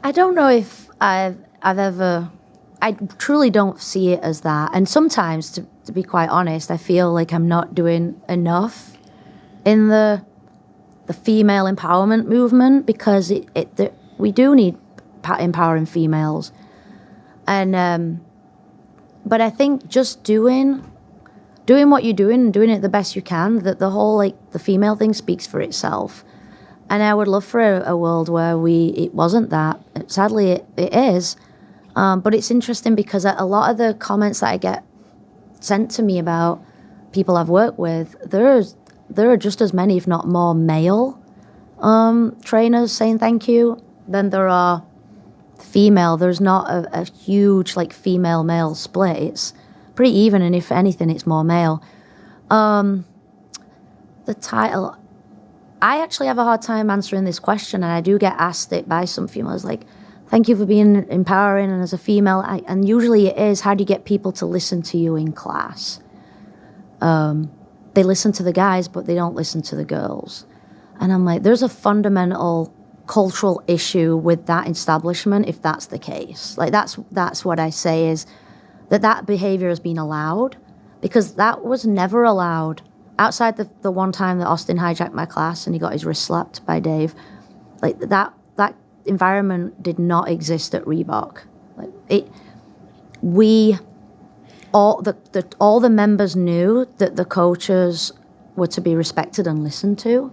I don't know if I truly don't see it as that. And sometimes, to be quite honest, I feel like I'm not doing enough in the female empowerment movement, because we do need empowering females. And but I think just doing what you're doing and doing it the best you can, that the whole the female thing speaks for itself. And I would love for a world where it wasn't that. Sadly, it is. But it's interesting because a lot of the comments that I get sent to me about people I've worked with, there are just as many, if not more, male trainers saying thank you than there are female. There's not a huge female-male split. It's pretty even, and if anything, it's more male. The title, I actually have a hard time answering this question, and I do get asked it by some females, thank you for being empowering, and as a female, and usually it is, how do you get people to listen to you in class? They listen to the guys, but they don't listen to the girls. And I'm like, there's a fundamental cultural issue with that establishment if that's the case. That's what I say, is that behavior has been allowed, because that was never allowed outside the one time that Austin hijacked my class and he got his wrist slapped by Dave. That environment did not exist at Reebok. All the members knew that the coaches were to be respected and listened to.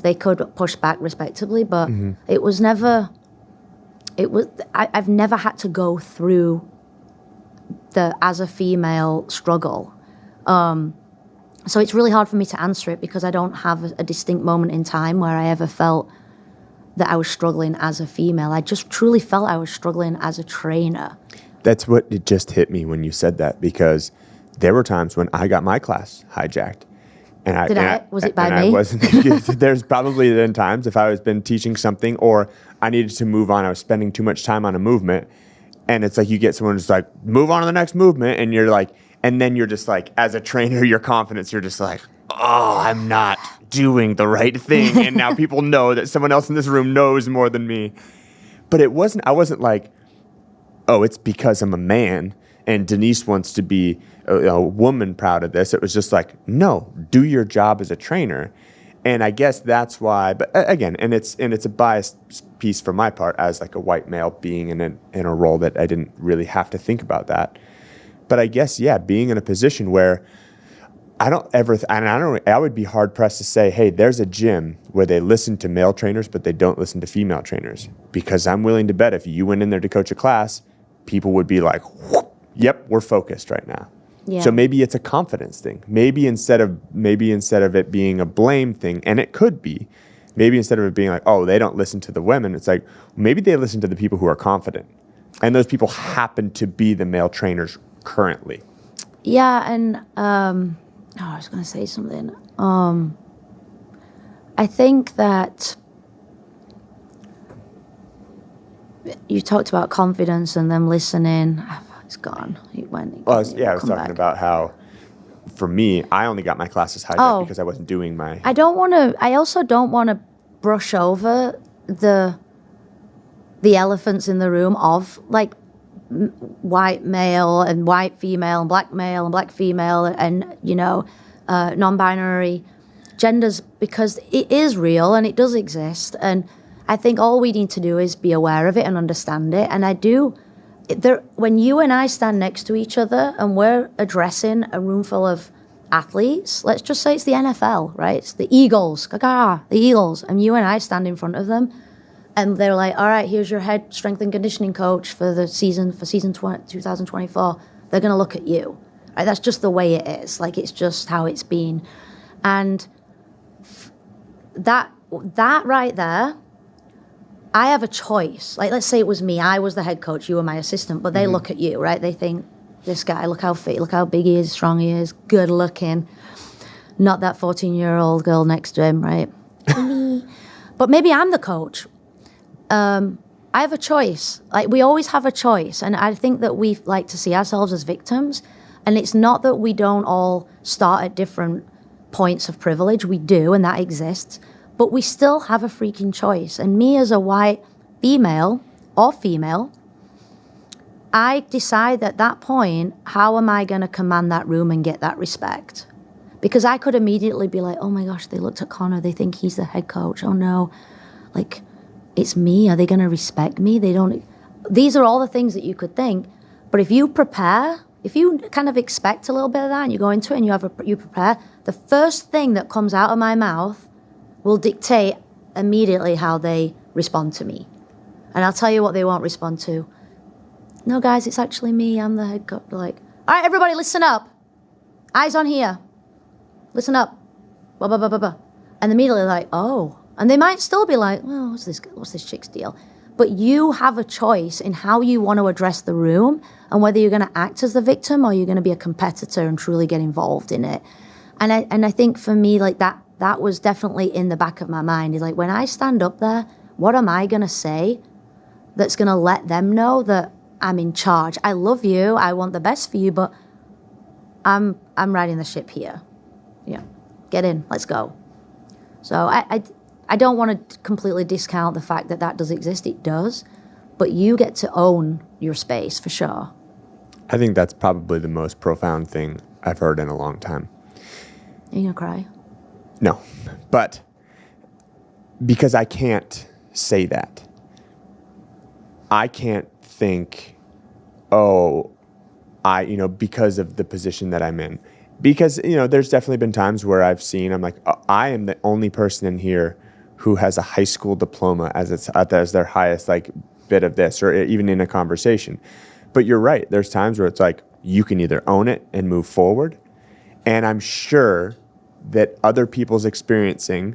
They could push back respectably, but it was never. I've never had to go through the as a female struggle. So it's really hard for me to answer it, because I don't have a distinct moment in time where I ever felt that I was struggling as a female. I just truly felt I was struggling as a trainer. That's what it just hit me when you said that, because there were times when I got my class hijacked. Was it by me? I wasn't. There's probably been times if I was been teaching something or I needed to move on, I was spending too much time on a movement, and it's like you get someone who's like, move on to the next movement, and you're like, and then you're just like, as a trainer, your confidence, you're just like, oh, I'm not doing the right thing, and now people know that someone else in this room knows more than me. But I wasn't like, oh, it's because I'm a man and Denise wants to be a woman proud of this. It was just like, no, do your job as a trainer. And I guess that's why, but again, and it's a biased piece for my part as like a white male being in a role that I didn't really have to think about that. But I guess, yeah, being in a position where I would be hard pressed to say, hey, there's a gym where they listen to male trainers, but they don't listen to female trainers. Because I'm willing to bet if you went in there to coach a class, people would be like, whoop, yep, we're focused right now. Yeah. So maybe it's a confidence thing. Maybe instead of it being a blame thing, and it could be, maybe instead of it being like, oh, they don't listen to the women, it's like, maybe they listen to the people who are confident. And those people happen to be the male trainers currently. Yeah, and I was going to say something. I think that you talked about confidence and them listening. It's gone. It went. I was talking about how, for me, I only got my classes hijacked because I wasn't doing my. I also don't want to brush over the elephants in the room of like white male and white female and black male and black female and non-binary genders, because it is real and it does exist, and I think all we need to do is be aware of it and understand it. And when you and I stand next to each other and we're addressing a room full of athletes, let's just say it's the NFL, right? It's the Eagles, the Eagles, and you and I stand in front of them. And they're like, all right, here's your head strength and conditioning coach for season 2024. They're going to look at you. Right? That's just the way it is. Like, it's just how it's been. And that right there, I have a choice. Like, let's say it was me. I was the head coach. You were my assistant. But they look at you, right? They think, this guy, look how fit, look how big he is, strong he is, good looking. Not that 14-year-old girl next to him, right? But maybe I'm the coach. I have a choice. Like, we always have a choice. And I think that we like to see ourselves as victims. And it's not that we don't all start at different points of privilege. We do, and that exists. But we still have a freaking choice. And me as a white female, I decide at that point, how am I going to command that room and get that respect? Because I could immediately be like, oh my gosh, they looked at Connor. They think he's the head coach. Oh no. Like, it's me. Are they going to respect me? They don't. These are all the things that you could think. But if you prepare, if you kind of expect a little bit of that and you go into it and you prepare, the first thing that comes out of my mouth will dictate immediately how they respond to me. And I'll tell you what they won't respond to. No, guys, it's actually me. I'm the head coach. Like, all right, everybody, listen up. Eyes on here. Listen up. Blah, blah, blah, blah, blah. And immediately like, oh. And they might still be like, well, what's this chick's deal? But you have a choice in how you want to address the room and whether you're going to act as the victim or you're going to be a competitor and truly get involved in it. And I think for me, like that was definitely in the back of my mind. Is like, when I stand up there, what am I going to say that's going to let them know that I'm in charge? I love you. I want the best for you, but I'm riding the ship here. Yeah, get in. Let's go. So I don't want to completely discount the fact that does exist. It does. But you get to own your space for sure. I think that's probably the most profound thing I've heard in a long time. Are you going to cry? No. But because I can't say that. I can't think, because of the position that I'm in. Because, there's definitely been times where I'm like, I am the only person in here who has a high school diploma as their highest bit of this, or even in a conversation. But you're right. There's times where it's like you can either own it and move forward, and I'm sure that other people's experiences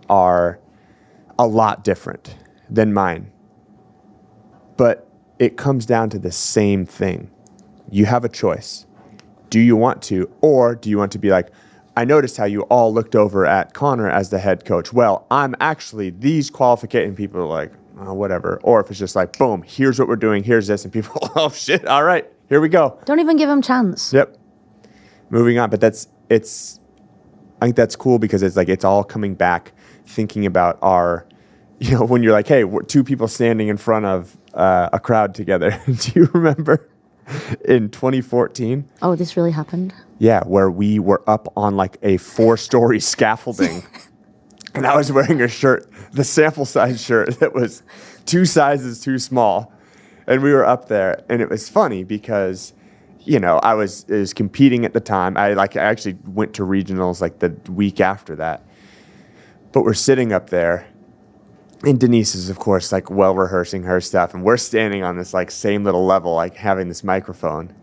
are a lot different than mine. But it comes down to the same thing. You have a choice. Do you want to, or do you want to be like, I noticed how you all looked over at Connor as the head coach. Well, I'm actually these qualificating people are like, oh, whatever. Or if it's just like, boom, here's what we're doing. Here's this. And people, oh, shit. All right, here we go. Don't even give them chance. Yep. Moving on. But I think that's cool because it's all coming back thinking about when you're like, hey, we're two people standing in front of a crowd together. Do you remember? in 2014. Oh, this really happened? Yeah, where we were up on like a 4-story scaffolding. And I was wearing a shirt, the sample size shirt that was 2 sizes too small. And we were up there, and it was funny because, you know, I was competing at the time. I actually went to regionals like the week after that. But we're sitting up there, and Denise is, of course, like well rehearsing her stuff, and we're standing on this like same little level, like having this microphone.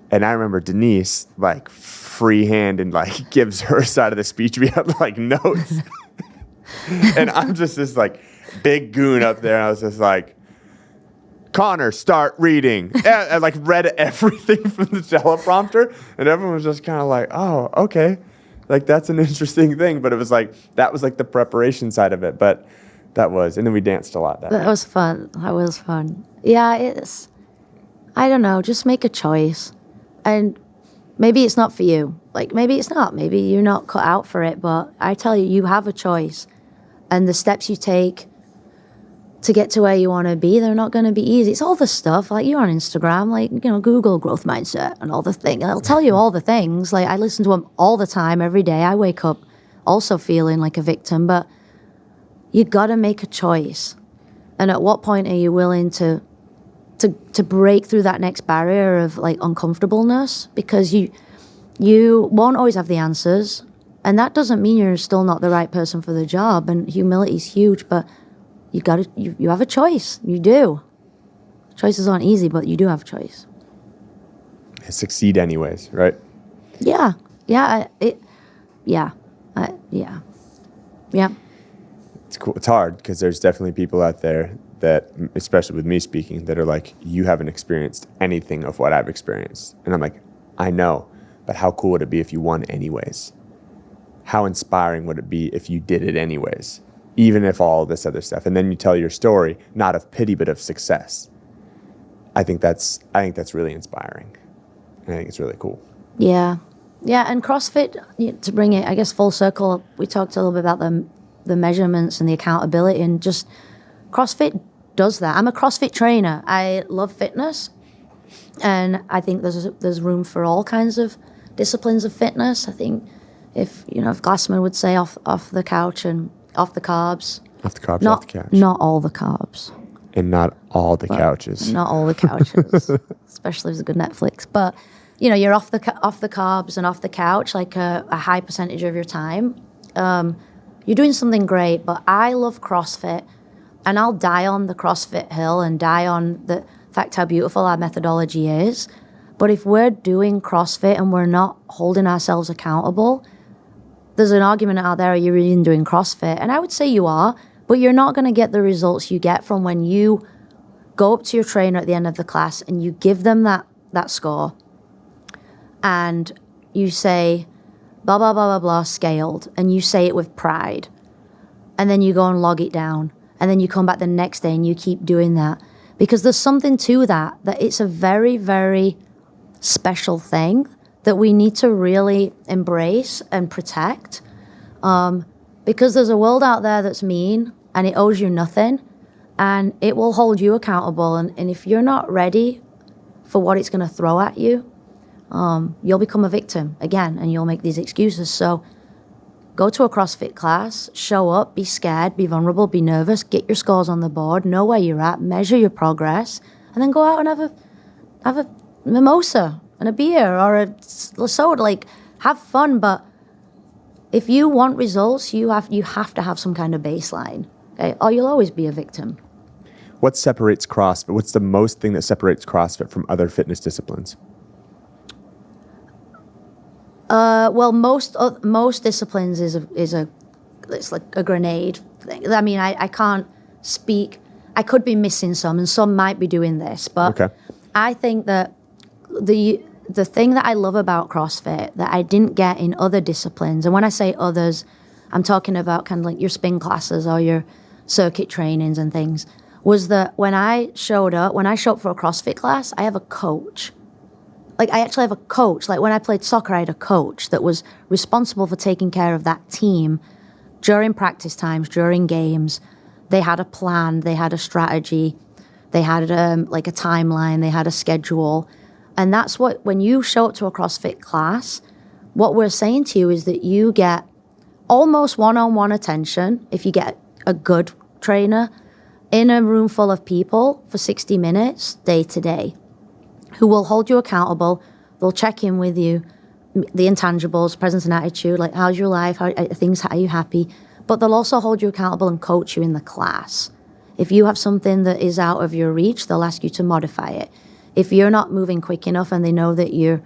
And I remember Denise like freehand and like gives her side of the speech. We had like notes. And I'm just this like big goon up there. And I was just like, Connor, start reading. And I like read everything from the teleprompter. And everyone was just kind of like, oh, okay. Like that's an interesting thing. But it was like, that was like the preparation side of it. But that was, and then we danced a lot that night. Was fun. That was fun. Yeah, I don't know, just make a choice. And maybe it's not for you. Like maybe it's not. Maybe you're not cut out for it. But I tell you, you have a choice. And the steps you take to get to where you want to be, they're not going to be easy. It's all the stuff, like you're on Instagram, like, you know, Google growth mindset and all the things. I'll tell you all the things. Like I listen to them all the time, every day. I wake up also feeling like a victim, but you got to make a choice. And at what point are you willing to break through that next barrier of like uncomfortableness? Because you won't always have the answers. And that doesn't mean you're still not the right person for the job. And humility is huge, but you have a choice. You do. Choices aren't easy, but you do have a choice. Succeed anyways, right? Yeah. Yeah. Yeah. It's cool. It's hard because there's definitely people out there that, especially with me speaking, that are like, you haven't experienced anything of what I've experienced. And I'm like, I know, but how cool would it be if you won anyways? How inspiring would it be if you did it anyways? Even if all this other stuff. And then you tell your story, not of pity, but of success. I think that's really inspiring. And I think it's really cool. Yeah. Yeah, and CrossFit, to bring it, I guess, full circle, we talked a little bit about the measurements and the accountability, and just CrossFit does that. I'm a CrossFit trainer. I love fitness, and I think there's room for all kinds of disciplines of fitness. I think if Glassman would say off the couch and off the carbs. Off the carbs, not, off the couch. Not all the carbs. And not all the couches. Not all the couches, especially if it's a good Netflix. But, you're off the carbs and off the couch like a high percentage of your time. You're doing something great, but I love CrossFit, and I'll die on the CrossFit hill and die on the fact how beautiful our methodology is. But if we're doing CrossFit and we're not holding ourselves accountable, there's an argument out there, are you really doing CrossFit? And I would say you are, but you're not going to get the results you get from when you go up to your trainer at the end of the class and you give them that score and you say, blah, blah, blah, blah, blah, scaled, and you say it with pride. And then you go and log it down. And then you come back the next day and you keep doing that. Because there's something to that it's a very, very special thing that we need to really embrace and protect. Because there's a world out there that's mean and it owes you nothing and it will hold you accountable. And if you're not ready for what it's going to throw at you, you'll become a victim again and you'll make these excuses. So go to a CrossFit class, show up, be scared, be vulnerable, be nervous, get your scores on the board, know where you're at, measure your progress, and then go out and have a mimosa and a beer or a soda. Like, have fun, but if you want results, you have to have some kind of baseline, okay? Or you'll always be a victim. What separates CrossFit? What's the most thing that separates CrossFit from other fitness disciplines? Well, most disciplines it's like a grenade thing. I mean, I can't speak. I could be missing some, and some might be doing this, but okay. I think that the thing that I love about CrossFit that I didn't get in other disciplines, and when I say others, I'm talking about kind of like your spin classes or your circuit trainings and things, was that when I showed up for a CrossFit class, I have a coach. Like, I actually have a coach. Like, when I played soccer, I had a coach that was responsible for taking care of that team during practice times, during games. They had a plan. They had a strategy. They had, like, a timeline. They had a schedule. And that's what, when you show up to a CrossFit class, what we're saying to you is that you get almost one-on-one attention if you get a good trainer in a room full of people for 60 minutes, day to day, who will hold you accountable. They'll check in with you, the intangibles, presence and attitude, like how's your life, how are you happy? But they'll also hold you accountable and coach you in the class. If you have something that is out of your reach, they'll ask you to modify it. If you're not moving quick enough and they know that you're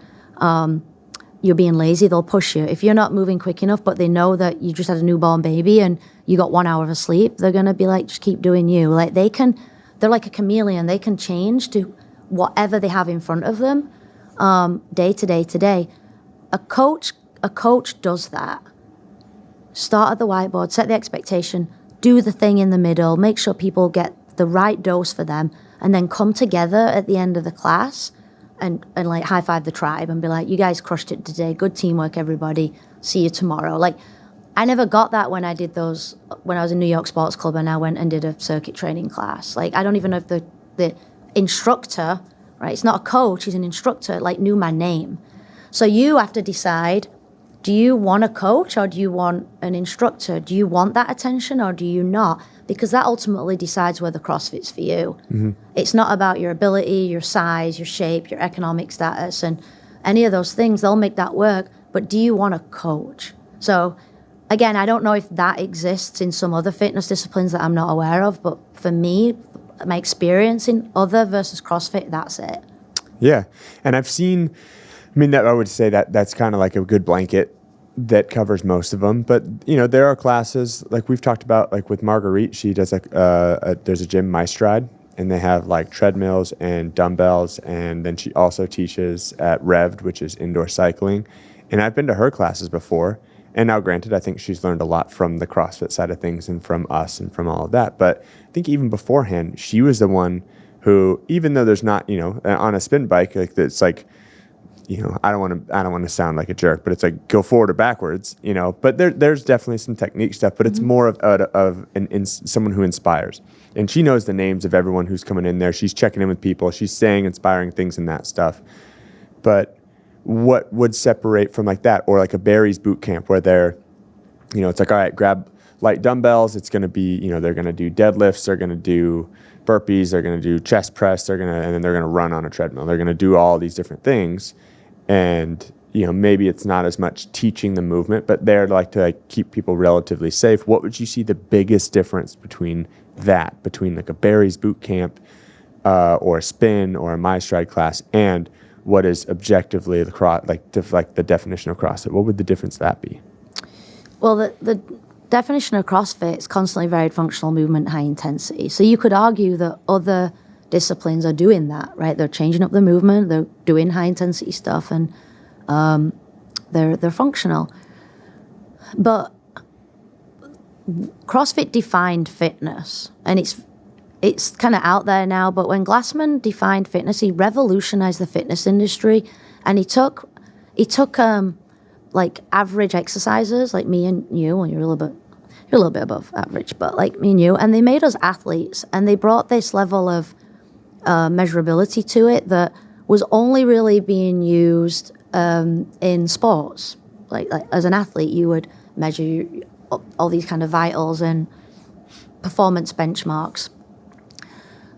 being lazy, they'll push you. If you're not moving quick enough, but they know that you just had a newborn baby and you got 1 hour of sleep, they're going to be like, just keep doing you. Like they're like a chameleon. They can change to whatever they have in front of them, day to day to day. A coach does that. Start at the whiteboard, set the expectation, do the thing in the middle, make sure people get the right dose for them, and then come together at the end of the class and like high five the tribe and be like, you guys crushed it today. Good teamwork, everybody. See you tomorrow. Like, I never got that when I did those, when I was in New York Sports Club and I went and did a circuit training class. Like, I don't even know if the instructor, right? It's not a coach, he's an instructor, like knew my name. So you have to decide, do you want a coach or do you want an instructor? Do you want that attention or do you not? Because that ultimately decides whether CrossFit's for you. Mm-hmm. It's not about your ability, your size, your shape, your economic status, and any of those things. They'll make that work. But do you want a coach? So again, I don't know if that exists in some other fitness disciplines that I'm not aware of. But for me, my experience in other versus CrossFit, that's it. Yeah. And I've seen, I would say that that's kind of like a good blanket that covers most of them. But, there are classes like we've talked about, like with Marguerite, she does there's a gym, My Stride, and they have like treadmills and dumbbells. And then she also teaches at Rev'd, which is indoor cycling. And I've been to her classes before. And now granted, I think she's learned a lot from the CrossFit side of things and from us and from all of that. But I think even beforehand, she was the one who, even though there's not, on a spin bike, like it's like, I don't want to sound like a jerk, but it's like go forward or backwards, But there's definitely some technique stuff, but it's more of someone who inspires. And she knows the names of everyone who's coming in there. She's checking in with people. She's saying inspiring things and that stuff. But what would separate from like that, or like a Barry's boot camp where they're, it's like, all right, grab light dumbbells. It's going to be, they're going to do deadlifts. They're going to do burpees. They're going to do chest press. And then they're going to run on a treadmill. They're going to do all these different things. And, maybe it's not as much teaching the movement, but they're to keep people relatively safe. What would you see the biggest difference between like a Barry's boot camp or a spin or a My Stride class and what is objectively the definition of CrossFit? What would the difference that be? Well, the definition of CrossFit is constantly varied functional movement, high intensity. So you could argue that other disciplines are doing that, right? They're changing up the movement, they're doing high intensity stuff, and they're functional. But CrossFit defined fitness, and it's kind of out there now. But when Glassman defined fitness, he revolutionized the fitness industry, and he took like average exercisers, like me and you, and you're a little bit above average, but like me and you, and they made us athletes, and they brought this level of measurability to it that was only really being used in sports. Like as an athlete, you would measure all these kind of vitals and performance benchmarks.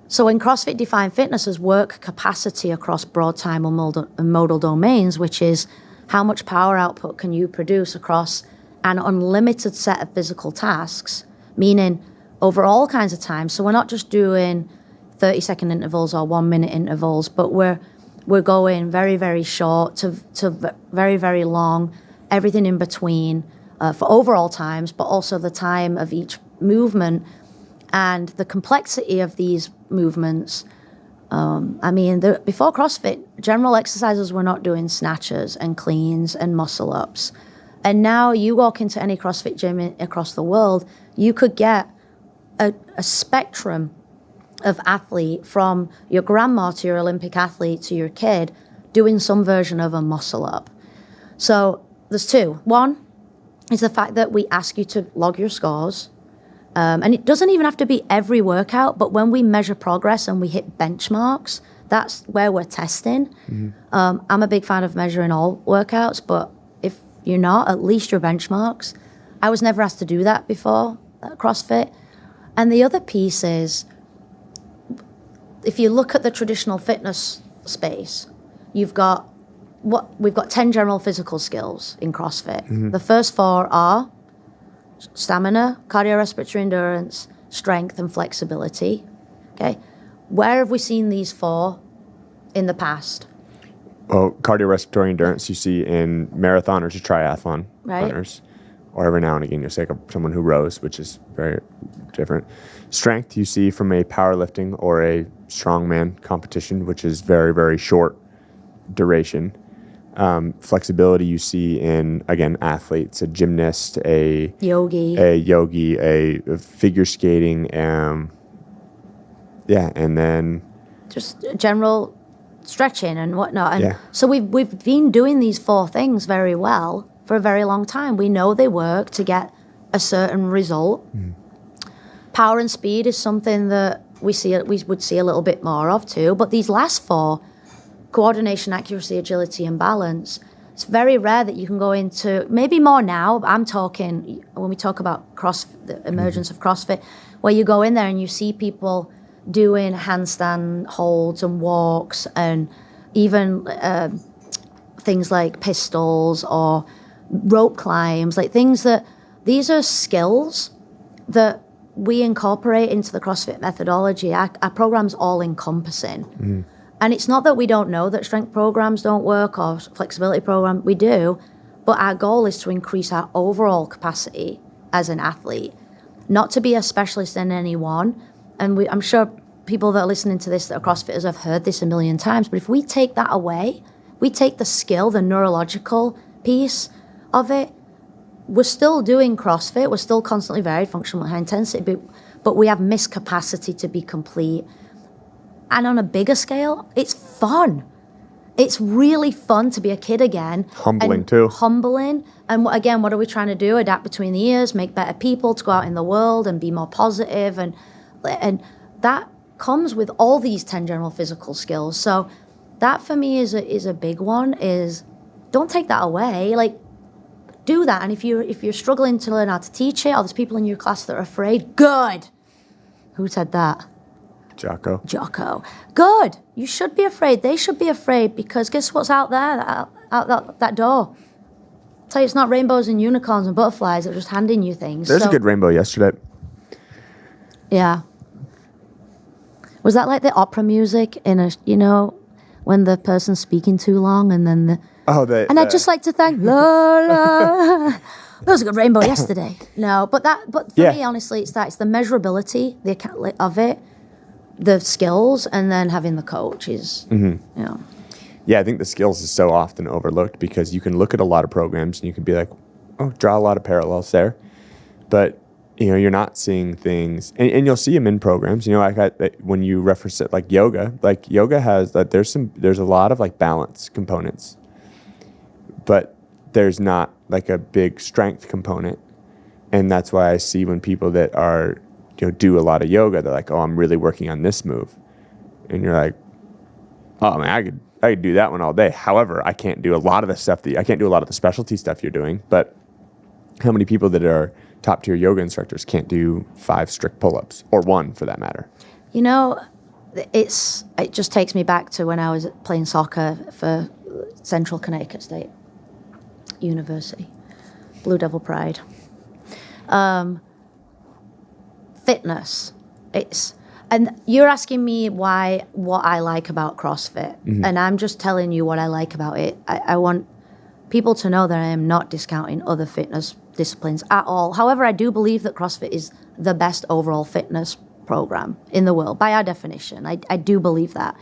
So when CrossFit defined fitness as work capacity across broad time and modal domains, which is how much power output can you produce across an unlimited set of physical tasks, meaning over all kinds of time. So we're not just doing 30-second intervals or 1-minute intervals, but we're going very, very short to very, very long, everything in between for overall times, but also the time of each movement and the complexity of these movements. Before CrossFit, general exercises were not doing snatches and cleans and muscle ups. And now you walk into any CrossFit gym across the world, you could get a spectrum of athlete, from your grandma to your Olympic athlete to your kid, doing some version of a muscle up. So there's two. One is the fact that we ask you to log your scores. And it doesn't even have to be every workout, but when we measure progress and we hit benchmarks, that's where we're testing. I'm a big fan of measuring all workouts, but if you're not, at least your benchmarks. I was never asked to do that before at CrossFit. And the other piece is, if you look at the traditional fitness space, we've got 10 general physical skills in CrossFit. The first 4 are stamina, cardiorespiratory endurance, strength, and flexibility. Okay, where have we seen these 4 in the past? Well, cardiorespiratory endurance you see in marathoners or triathlon runners, or every now and again you'll see someone who rows, which is very different. Strength you see from a powerlifting or a strongman competition, which is very, very short duration. Flexibility you see in, again, athletes, a gymnast, a yogi, a figure skating, and then just general stretching and whatnot. And so we've been doing these 4 things very well for a very long time. We know they work to get a certain result. Power and speed is something that we would see a little bit more of too. But these last 4, coordination, accuracy, agility, and balance, it's very rare that you can go into, maybe more now, but I'm talking, when we talk about the emergence of CrossFit, where you go in there and you see people doing handstand holds and walks and even things like pistols or rope climbs, like these are skills that we incorporate into the CrossFit methodology. Our program's all encompassing. And it's not that we don't know that strength programs don't work or flexibility program, we do, but our goal is to increase our overall capacity as an athlete, not to be a specialist in any one. And I'm sure people that are listening to this that are CrossFitters have heard this a million times, but if we take that away, we take the skill, the neurological piece of it, we're still doing CrossFit, we're still constantly varied, functional at high intensity, but we have missed capacity to be complete. And on a bigger scale, it's fun. It's really fun to be a kid again. Humbling too. Humbling. And again, what are we trying to do? Adapt between the years, make better people, to go out in the world and be more positive. And that comes with all these 10 general physical skills. So that for me is a big one, is don't take that away. Like, do that. And if you're struggling to learn how to teach it, or there's people in your class that are afraid, good. Who said that? Jocko. Good. You should be afraid. They should be afraid, because guess what's out there, out that door? I'll tell you, it's not rainbows and unicorns and butterflies that are just handing you things. There's a good rainbow yesterday. Yeah. Was that like the opera music in when the person's speaking too long and then I'd just like to thank la la. There was a good rainbow yesterday. No, but for me, honestly, it's the measurability of it, the skills, and then having the coach is, Yeah, I think the skills is so often overlooked, because you can look at a lot of programs and you can be like, oh, draw a lot of parallels there. But, you're not seeing things, and you'll see them in programs. When you reference it, like yoga has that. There's a lot of like balance components, but there's not like a big strength component. And that's why I see when people that are, do a lot of yoga, they're like, oh, I'm really working on this move. And you're like, oh man, I could do that one all day. However, I can't do a lot of the stuff I can't do a lot of the specialty stuff you're doing. But how many people that are top tier yoga instructors can't do 5 strict pull-ups, or 1 for that matter? It just takes me back to when I was playing soccer for Central Connecticut State University, Blue Devil Pride. Fitness. And you're asking me what I like about CrossFit, and I'm just telling you what I like about it. I want people to know that I am not discounting other fitness disciplines at all. However, I do believe that CrossFit is the best overall fitness program in the world, by our definition. I do believe that.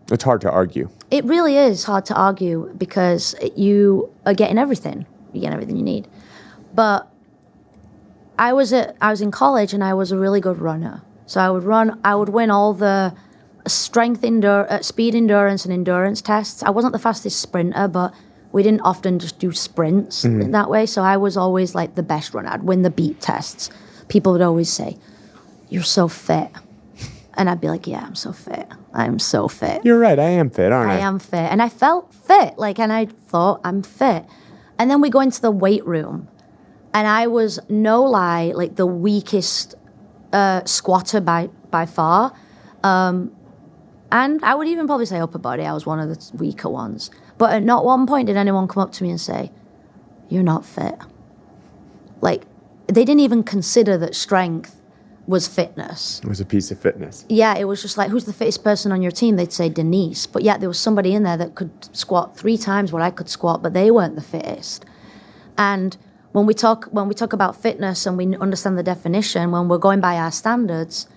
It's hard to argue. It really is hard to argue, because you are getting everything. You get everything you need. But I was in college, and I was a really good runner. So I would win all the strength, speed endurance, and endurance tests. I wasn't the fastest sprinter, but we didn't often just do sprints in that way. So I was always like the best runner. I'd win the beat tests. People would always say, "You're so fit." And I'd be like, yeah, I'm so fit. I'm so fit. You're right. I am fit, aren't I? I am fit. And I felt fit. Like, and I thought, I'm fit. And then we go into the weight room. And I was, no lie, like the weakest squatter by far. And I would even probably say upper body. I was one of the weaker ones. But at not one point did anyone come up to me and say, you're not fit. Like, they didn't even consider that strength was fitness. It was a piece of fitness. Yeah, it was just like, who's the fittest person on your team? They'd say Denise. But yet there was somebody in there that could squat 3 times what I could squat, but they weren't the fittest. And when we talk about fitness and we understand the definition, when we're going by our standards,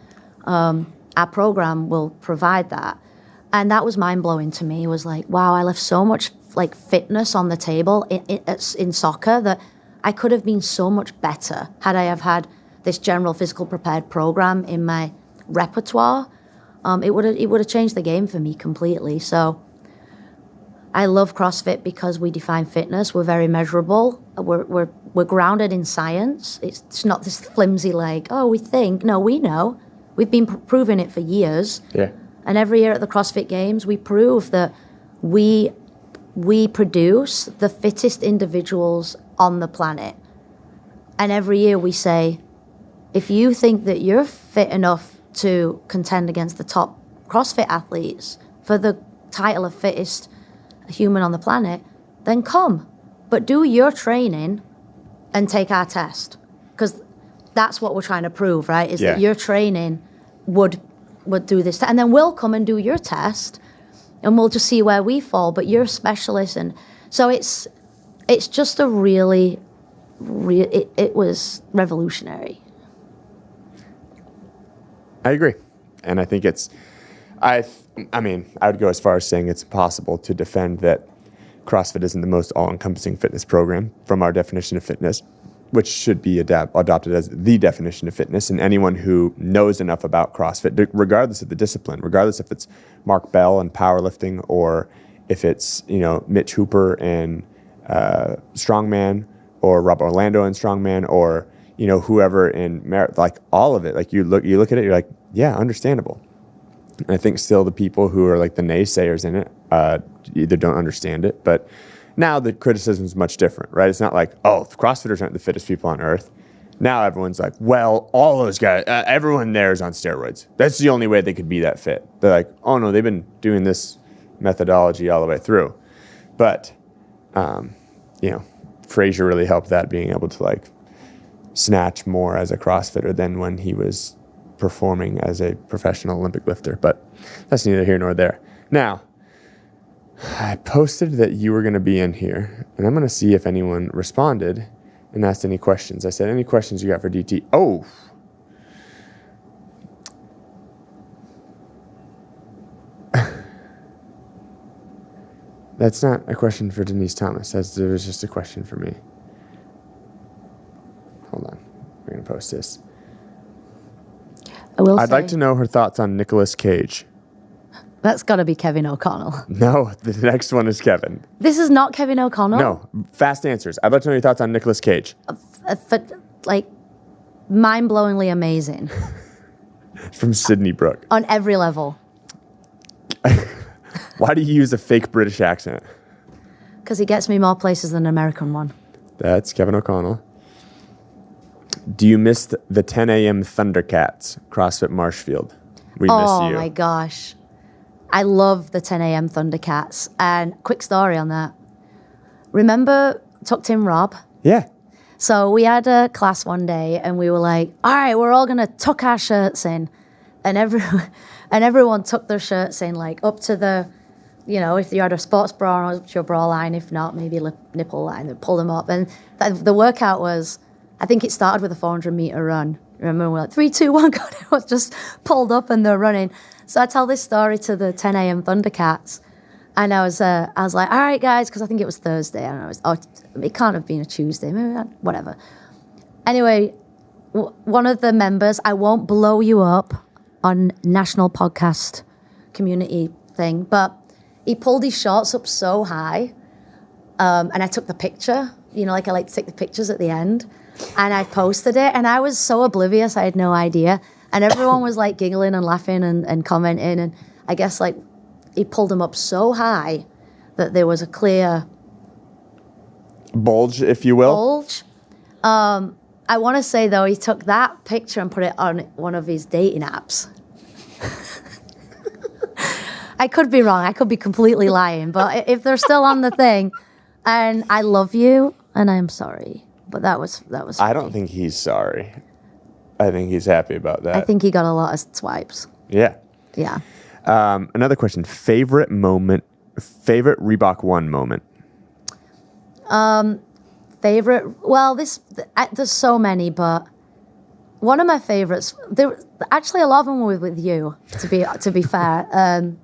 our program will provide that. And that was mind-blowing to me. It was like, wow, I left so much like fitness on the table in soccer that I could have been so much better had I have had this general physical prepared program in my repertoire. It would have changed the game for me completely. So I love CrossFit because we define fitness. We're very measurable. We're grounded in science. It's not this flimsy like, oh, we think. No, we know. We've been proving it for years. Yeah. And every year at the CrossFit Games, we prove that we produce the fittest individuals on the planet. And every year we say, if you think that you're fit enough to contend against the top CrossFit athletes for the title of fittest human on the planet, then come. But do your training and take our test. Because that's what we're trying to prove, right? Is that your training would do this. And then we'll come and do your test and we'll just see where we fall. But you're a specialist. And so it's just a really, it was revolutionary. I agree. And I think I would go as far as saying it's impossible to defend that CrossFit isn't the most all-encompassing fitness program from our definition of fitness, which should be adopted as the definition of fitness. And anyone who knows enough about CrossFit, regardless of the discipline, regardless if it's Mark Bell and powerlifting or if it's, Mitch Hooper and strongman or Rob Orlando and strongman or, whoever in like all of it, like you look at it, you're like, yeah, understandable. And I think still the people who are like the naysayers in it either don't understand it, but now the criticism is much different, right? It's not like, oh, CrossFitters aren't the fittest people on earth. Now everyone's like, well, all those guys, everyone there is on steroids. That's the only way they could be that fit. They're like, oh no, they've been doing this methodology all the way through. But, Frazier really helped that, being able to like snatch more as a CrossFitter than when he was performing as a professional Olympic lifter. But that's neither here nor there. Now, I posted that you were going to be in here, and I'm going to see if anyone responded and asked any questions. I said, any questions you got for DT? Oh. That's not a question for Denise Thomas. It was just a question for me. Hold on. We're going to post this. I'd like to know her thoughts on Nicolas Cage. That's got to be Kevin O'Connell. No, the next one is Kevin. This is not Kevin O'Connell? No, fast answers. I'd like to know your thoughts on Nicolas Cage. Mind-blowingly amazing. From Sydney Brook. On every level. Why do you use a fake British accent? Because he gets me more places than an American one. That's Kevin O'Connell. Do you miss the 10 a.m. Thundercats, CrossFit Marshfield? We miss you. Oh my gosh. I love the 10 a.m. Thundercats. And quick story on that. Remember Tucked In Rob? Yeah. So we had a class one day and we were like, all right, we're all going to tuck our shirts in. And everyone tucked their shirts in, like up to the, if you had a sports bra, up to your bra line. If not, maybe a nipple line, and pull them up. And the workout was, I think it started with a 400-meter run. Remember, we're like, 3, 2, 1, go. It was just pulled up and they're running. So I tell this story to the 10 a.m. Thundercats. And I was like, all right, guys, because I think it was Thursday. And it can't have been a Tuesday, maybe whatever. Anyway, one of the members, I won't blow you up on national podcast community thing, but he pulled his shorts up so high, and I took the picture, like I like to take the pictures at the end, and I posted it, and I was so oblivious, I had no idea And everyone was like giggling and laughing and commenting. And I guess like he pulled them up so high that there was a clear bulge, if you will. bulge. I want to say, though, he took that picture and put it on one of his dating apps. I could be wrong. I could be completely lying. But if they're still on the thing, and I love you, and I'm sorry. But that was funny. I don't think he's sorry. I think he's happy about that. I think he got a lot of swipes. Yeah. Yeah. Another question. Favorite Reebok One moment? Well, there's so many, but one of my favorites, actually a lot of them were with you, to be fair.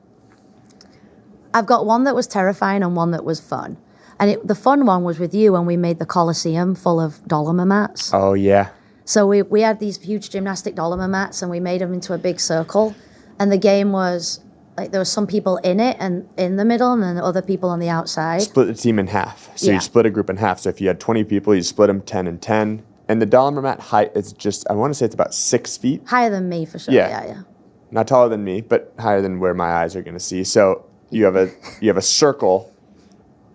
I've got one that was terrifying and one that was fun. And the fun one was with you when we made the Coliseum full of Dolomir mats. Oh, yeah. So we had these huge gymnastic Dolomir mats and we made them into a big circle. And the game was, like, there was some people in it and in the middle and then other people on the outside. Split the team in half. So Yeah. you split a group in half. So if you had 20 people, you split them 10 and 10. And the Dolomir mat height is just, I want to say it's about 6 feet. Higher than me, for sure. Yeah. Not taller than me, but higher than where my eyes are going to see. So you have a circle,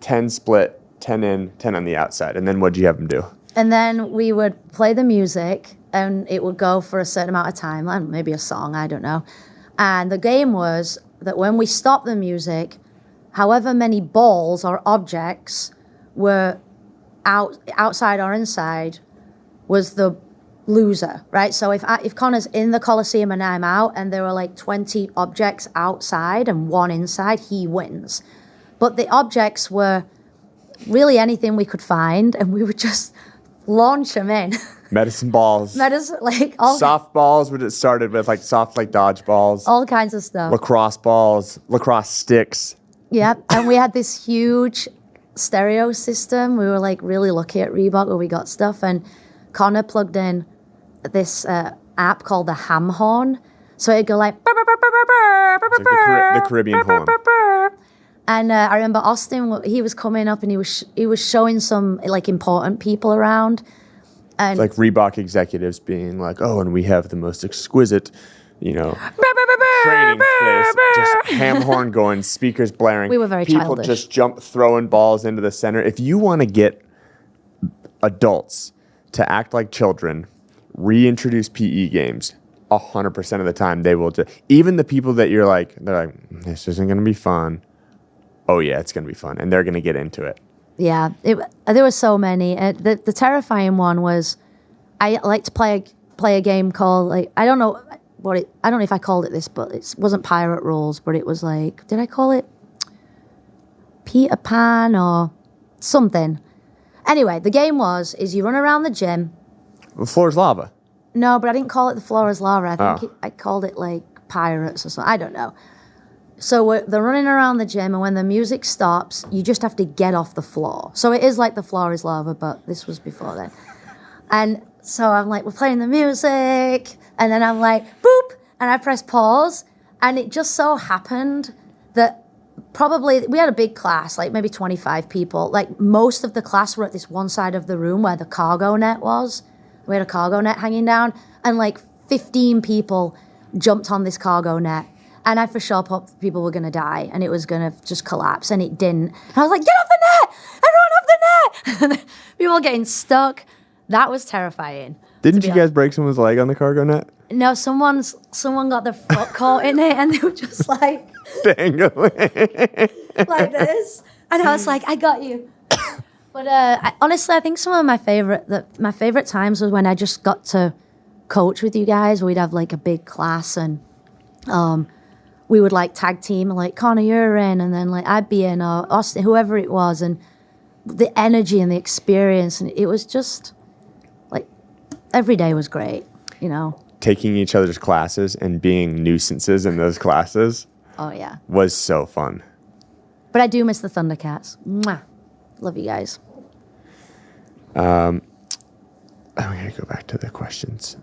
10 split, 10 in, 10 on the outside. And then what do you have them do? And then we would play the music and it would go for a certain amount of time, like maybe a song, I don't know. And the game was that when we stopped the music, however many balls or objects were outside or inside was the loser, right? So if Connor's in the Coliseum and I'm out and there were like 20 objects outside and one inside, he wins. But the objects were really anything we could find and we would just launch them in. Medicine balls. Like all Softballs, which it started with, like soft like dodgeballs. all kinds of stuff. Lacrosse balls, lacrosse sticks. Yeah, and we had this huge stereo system. We were like really lucky at Reebok where we got stuff. And Connor plugged in this app called the Ham Horn. So it'd go like... It's like the Caribbean horn. And I remember Austin, he was coming up and he was showing some like important people around. And Like Reebok executives being like, oh, and we have the most exquisite, training space. Just ham horn going, speakers blaring. We were very People childish. just jump throwing balls into the center. If you want to get adults to act like children, reintroduce PE games. 100% of the time they will. Even the people that they're like, this isn't going to be fun. Oh yeah, it's going to be fun, and they're going to get into it. yeah, there were so many. The terrifying one was, I like to play a game called, like, I don't know if I called it this, but it wasn't Pirate Rules, but it was like, did I call it Peter Pan or something? Anyway, the game is you run around the gym. The floor is lava. No, but I didn't call it the floor is lava. I think Oh. I called it like pirates or something. I don't know. So they're running around the gym, and when the music stops, you just have to get off the floor. So it is like the floor is lava, but this was before then. And so I'm like, we're playing the music, and then I'm like, boop, and I press pause, and it just so happened that probably we had a big class, like maybe 25 people. Like most of the class were at this one side of the room where the cargo net was. We had a cargo net hanging down, and like 15 people jumped on this cargo net. And I for sure thought people were going to die and it was going to just collapse, and it didn't. And I was like, get off the net! Everyone off the net! And people were getting stuck. That was terrifying. Didn't you guys break someone's leg on the cargo net? No, someone got their foot caught in it and they were just like, Dangling. like this. And I was like, I got you. But honestly, I think some of my favorite times was when I just got to coach with you guys. We'd have like a big class and we would like tag team, like Connor, you're in, and then like I'd be in, or Austin, whoever it was, and the energy and the experience, and it was just like every day was great, Taking each other's classes and being nuisances in those classes Oh yeah. was so fun. But I do miss the Thundercats. Mwah. Love you guys. I'm going to go back to the questions.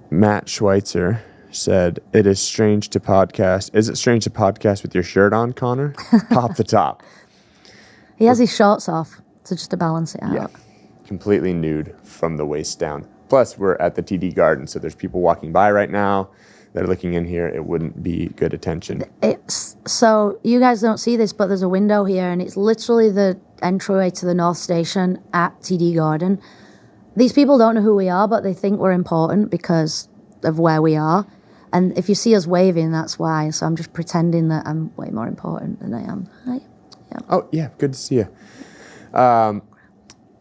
Matt Schweitzer said, it is strange to podcast. Is it strange to podcast with your shirt on, Connor? Pop the top. He has his shorts off, so just to balance it out. Yeah. Completely nude from the waist down. Plus, we're at the TD Garden, so there's people walking by right now that are looking in here. It wouldn't be good attention. So you guys don't see this, but there's a window here, and it's literally the entryway to the North Station at TD Garden. These people don't know who we are, but they think we're important because of where we are. And if you see us waving, that's why. So I'm just pretending that I'm way more important than I am. Hi. Yeah. Oh, yeah, good to see you.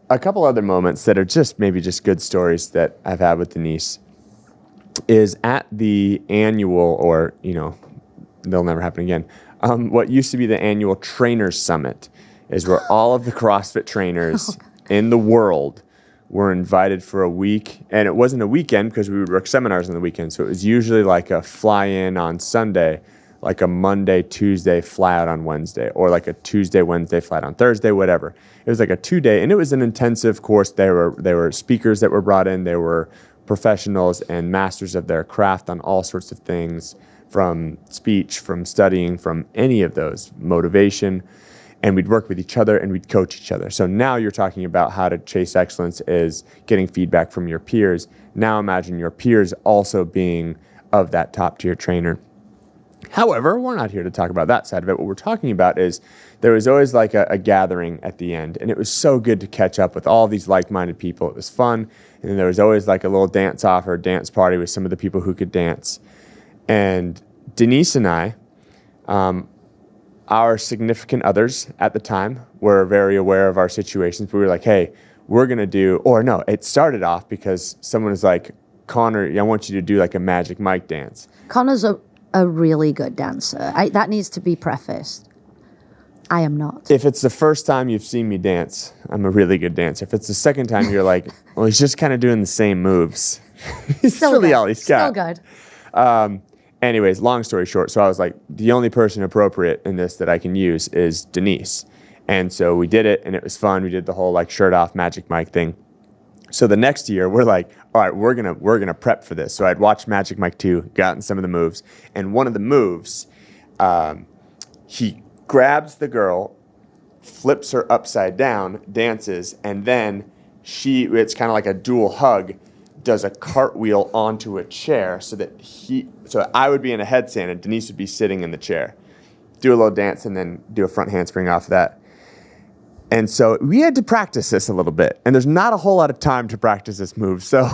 A couple other moments that are maybe just good stories that I've had with Denise is at the annual, or, they'll never happen again, what used to be the annual Trainers Summit is where all of the CrossFit trainers in the world were invited for a week. And it wasn't a weekend because we would work seminars on the weekend. So it was usually like a fly-in on Sunday, like a Monday, Tuesday, fly out on Wednesday, or like a Tuesday, Wednesday, fly out on Thursday, whatever. It was like a 2-day, and it was an intensive course. There were speakers that were brought in. There were professionals and masters of their craft on all sorts of things, from speech, from studying, from any of those, motivation. And we'd work with each other and we'd coach each other. So now you're talking about how to chase excellence is getting feedback from your peers. Now imagine your peers also being of that top tier trainer. However, we're not here to talk about that side of it. What we're talking about is there was always like a gathering at the end, and it was so good to catch up with all these like-minded people. It was fun, and then there was always like a little dance-off or dance party with some of the people who could dance. And Denise and I, our significant others at the time, were very aware of our situations. We were like, hey, we're going to do, or no, it started off because someone was like, Connor, I want you to do like a Magic Mike dance. Connor's a really good dancer. That needs to be prefaced. I am not. If it's the first time you've seen me dance, I'm a really good dancer. If it's the second time, you're like, well, he's just kind of doing the same moves. It's Still really good. all he's got. Still good. Anyways, long story short, so I was like, the only person appropriate in this that I can use is Denise. And so we did it, and it was fun. We did the whole like shirt off Magic Mike thing. So the next year, we're like, all right, we're gonna prep for this. So I'd watched Magic Mike 2, gotten some of the moves, and one of the moves, he grabs the girl, flips her upside down, dances, and then it's kind of like a dual hug, does a cartwheel onto a chair so I would be in a headstand and Denise would be sitting in the chair. Do a little dance and then do a front handspring off of that. And so we had to practice this a little bit. And there's not a whole lot of time to practice this move. So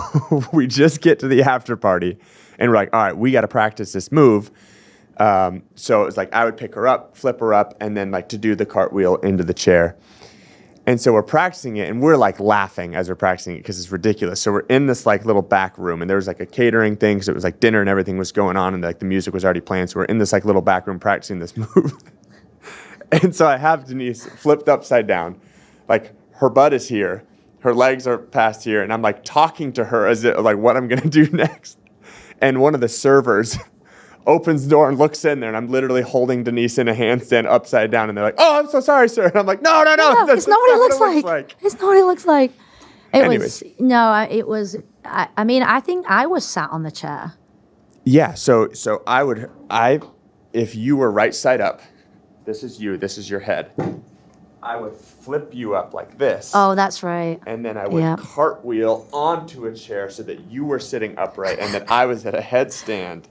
we just get to the after party and we're like, all right, we got to practice this move. So it was like I would pick her up, flip her up, and then like to do the cartwheel into the chair. And so we're practicing it, and we're like laughing as we're practicing it because it's ridiculous. So we're in this like little back room, and there was like a catering thing because it was like dinner and everything was going on, and like the music was already playing. So we're in this like little back room practicing this move. And so I have Denise flipped upside down, like her butt is here, her legs are past here, and I'm like talking to her as if, like what I'm gonna do next. And one of the servers opens the door and looks in there, and I'm literally holding Denise in a handstand upside down, and they're like, "Oh, I'm so sorry, sir." And I'm like, "No, it's not what it looks like. It's not what it looks like." I think I was sat on the chair. Yeah, so if you were right side up, this is you, this is your head, I would flip you up like this. Oh, that's right. And then I would cartwheel onto a chair so that you were sitting upright and that I was at a headstand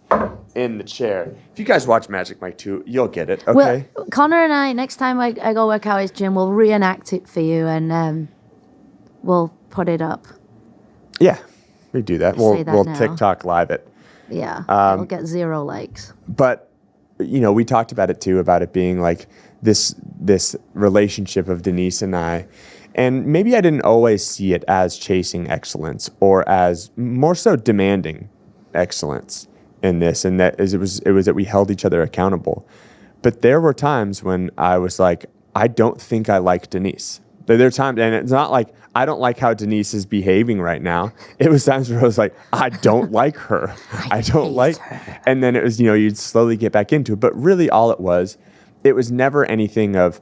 in the chair. If you guys watch Magic Mike 2, you'll get it, okay? Well, Connor and I, next time I go work out at his gym, we'll reenact it for you and we'll put it up. Yeah, we do that. We'll TikTok live it. Yeah, we'll get 0 likes. But, we talked about it too, about it being like this relationship of Denise and I. And maybe I didn't always see it as chasing excellence or as more so demanding excellence in this. And that is, it was that we held each other accountable. But there were times when I was like, I don't think I like Denise. There are times, and it's not like I don't like how Denise is behaving right now. It was times where I was like, I don't like her. I don't like her. And then it was, you'd slowly get back into it. But really all it was never anything of,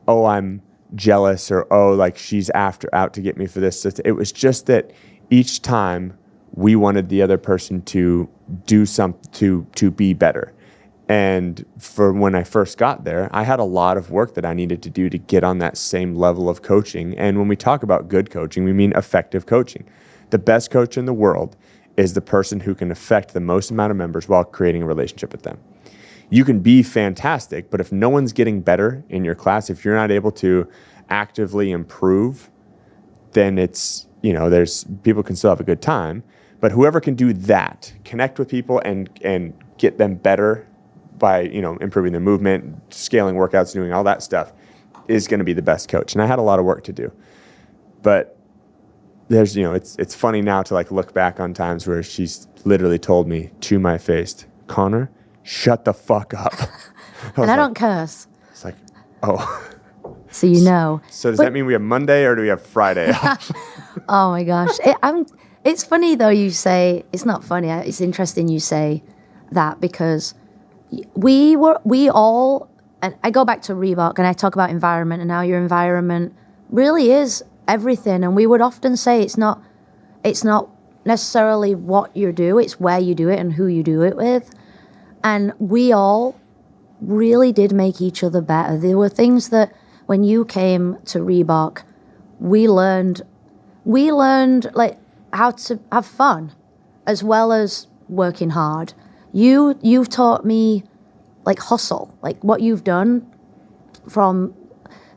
oh, I'm jealous or, oh, like she's out to get me for this. It was just that each time we wanted the other person to do something to be better. And for when I first got there, I had a lot of work that I needed to do to get on that same level of coaching. And when we talk about good coaching, we mean effective coaching. The best coach in the world is the person who can affect the most amount of members while creating a relationship with them. You can be fantastic, but if no one's getting better in your class, if you're not able to actively improve, then it's, there's people can still have a good time, but whoever can do that, connect with people and get them better by, improving their movement, scaling workouts, doing all that stuff, is going to be the best coach. And I had a lot of work to do, but there's, it's funny now to like look back on times where she's literally told me to my face, Connor, shut the fuck up. And I don't curse. It's like, oh. So you know. So does that mean we have Monday or do we have Friday off? Oh my gosh. It's funny though you say, it's not funny, it's interesting you say that because we all, and I go back to Reebok and I talk about environment and how your environment really is everything. And we would often say it's not necessarily what you do, it's where you do it and who you do it with. And we all really did make each other better. There were things that when you came to Reebok, we learned like how to have fun as well as working hard. You've taught me like hustle, like what you've done from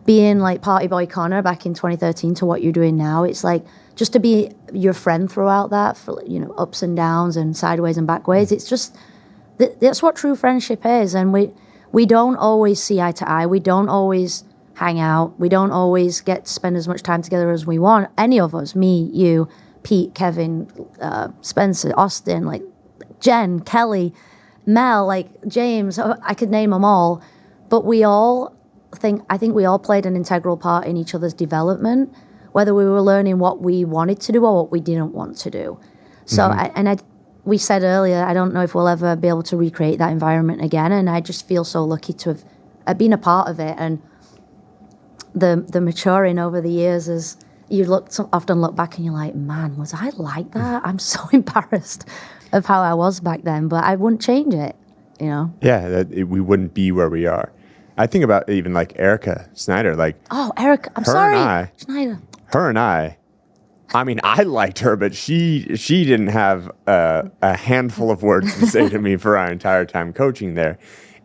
being like Party Boy Connor back in 2013 to what you're doing now. It's like just to be your friend throughout that, for ups and downs and sideways and backways. It's just that's what true friendship is. And we don't always see eye to eye. We don't always hang out. We don't always get to spend as much time together as we want. Any of us, me, you, Pete, Kevin, Spencer, Austin, like Jen, Kelly, Mel, like James, I could name them all. But I think we all played an integral part in each other's development, whether we were learning what we wanted to do or what we didn't want to do. So, we said earlier, I don't know if we'll ever be able to recreate that environment again. And I just feel so lucky to have been a part of it. And the maturing over the years is often look back and you're like, man, was I like that? I'm so embarrassed of how I was back then, but I wouldn't change it, Yeah, we wouldn't be where we are. I think about even like Erica Snyder, like. Oh, Erica, I'm sorry. Schneider. Her and I mean, I liked her, but she didn't have a handful of words to say to me for our entire time coaching there.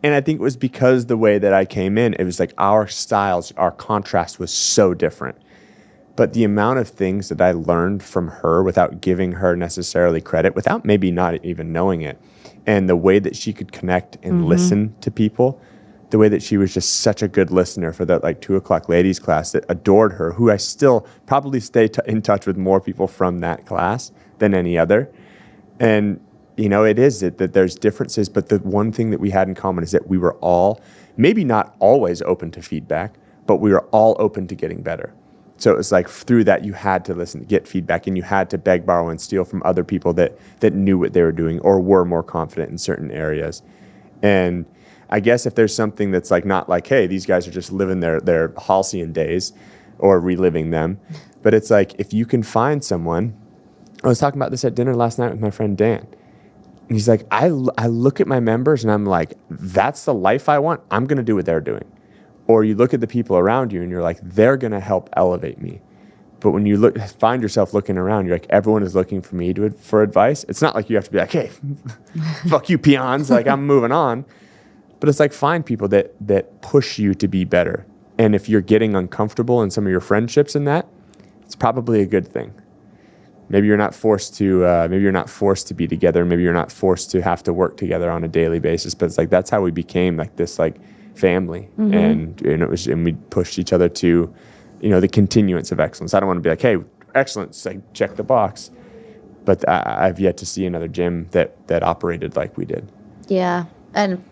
And I think it was because the way that I came in, it was like our styles, our contrast was so different. But the amount of things that I learned from her without giving her necessarily credit, without maybe not even knowing it, and the way that she could connect and listen to people, the way that she was just such a good listener for that like 2:00 ladies class that adored her, who I still probably stay in touch with more people from that class than any other. And, it is that there's differences, but the one thing that we had in common is that we were all, maybe not always open to feedback, but we were all open to getting better. So it was like through that you had to listen, get feedback, and you had to beg, borrow, and steal from other people that knew what they were doing or were more confident in certain areas. And I guess if there's something that's like not like, hey, these guys are just living their halcyon days or reliving them, but it's like if you can find someone. I was talking about this at dinner last night with my friend Dan. And he's like, I look at my members and I'm like, that's the life I want. I'm going to do what they're doing. Or you look at the people around you and you're like, they're going to help elevate me. But when you find yourself looking around, you're like, everyone is looking for me for advice. It's not like you have to be like, hey, fuck you peons. Like I'm moving on. But it's like find people that push you to be better. And if you're getting uncomfortable in some of your friendships in that, it's probably a good thing. Maybe you're not forced to be together. Maybe you're not forced to have to work together on a daily basis. But it's like that's how we became like this like family, and we pushed each other to, the continuance of excellence. I don't want to be like, hey, excellence, like check the box. But I've yet to see another gym that operated like we did. Yeah, and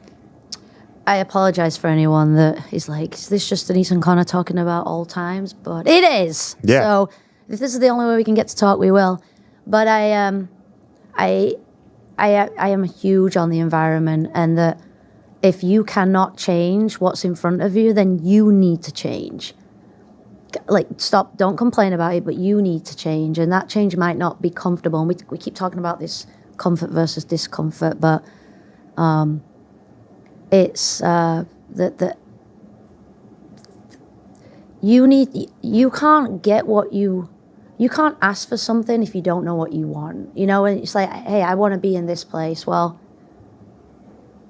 I apologize for anyone that is like, is this just Denise and Connor talking about old times? But it is. Yeah. So if this is the only way we can get to talk, we will. But I am huge on the environment, and that if you cannot change what's in front of you, then you need to change. Like, stop, don't complain about it, but you need to change. And that change might not be comfortable. And we keep talking about this comfort versus discomfort, but it's that you can't get what you you can't ask for something if you don't know what you want. You know, and it's like, hey, I want to be in this place. Well,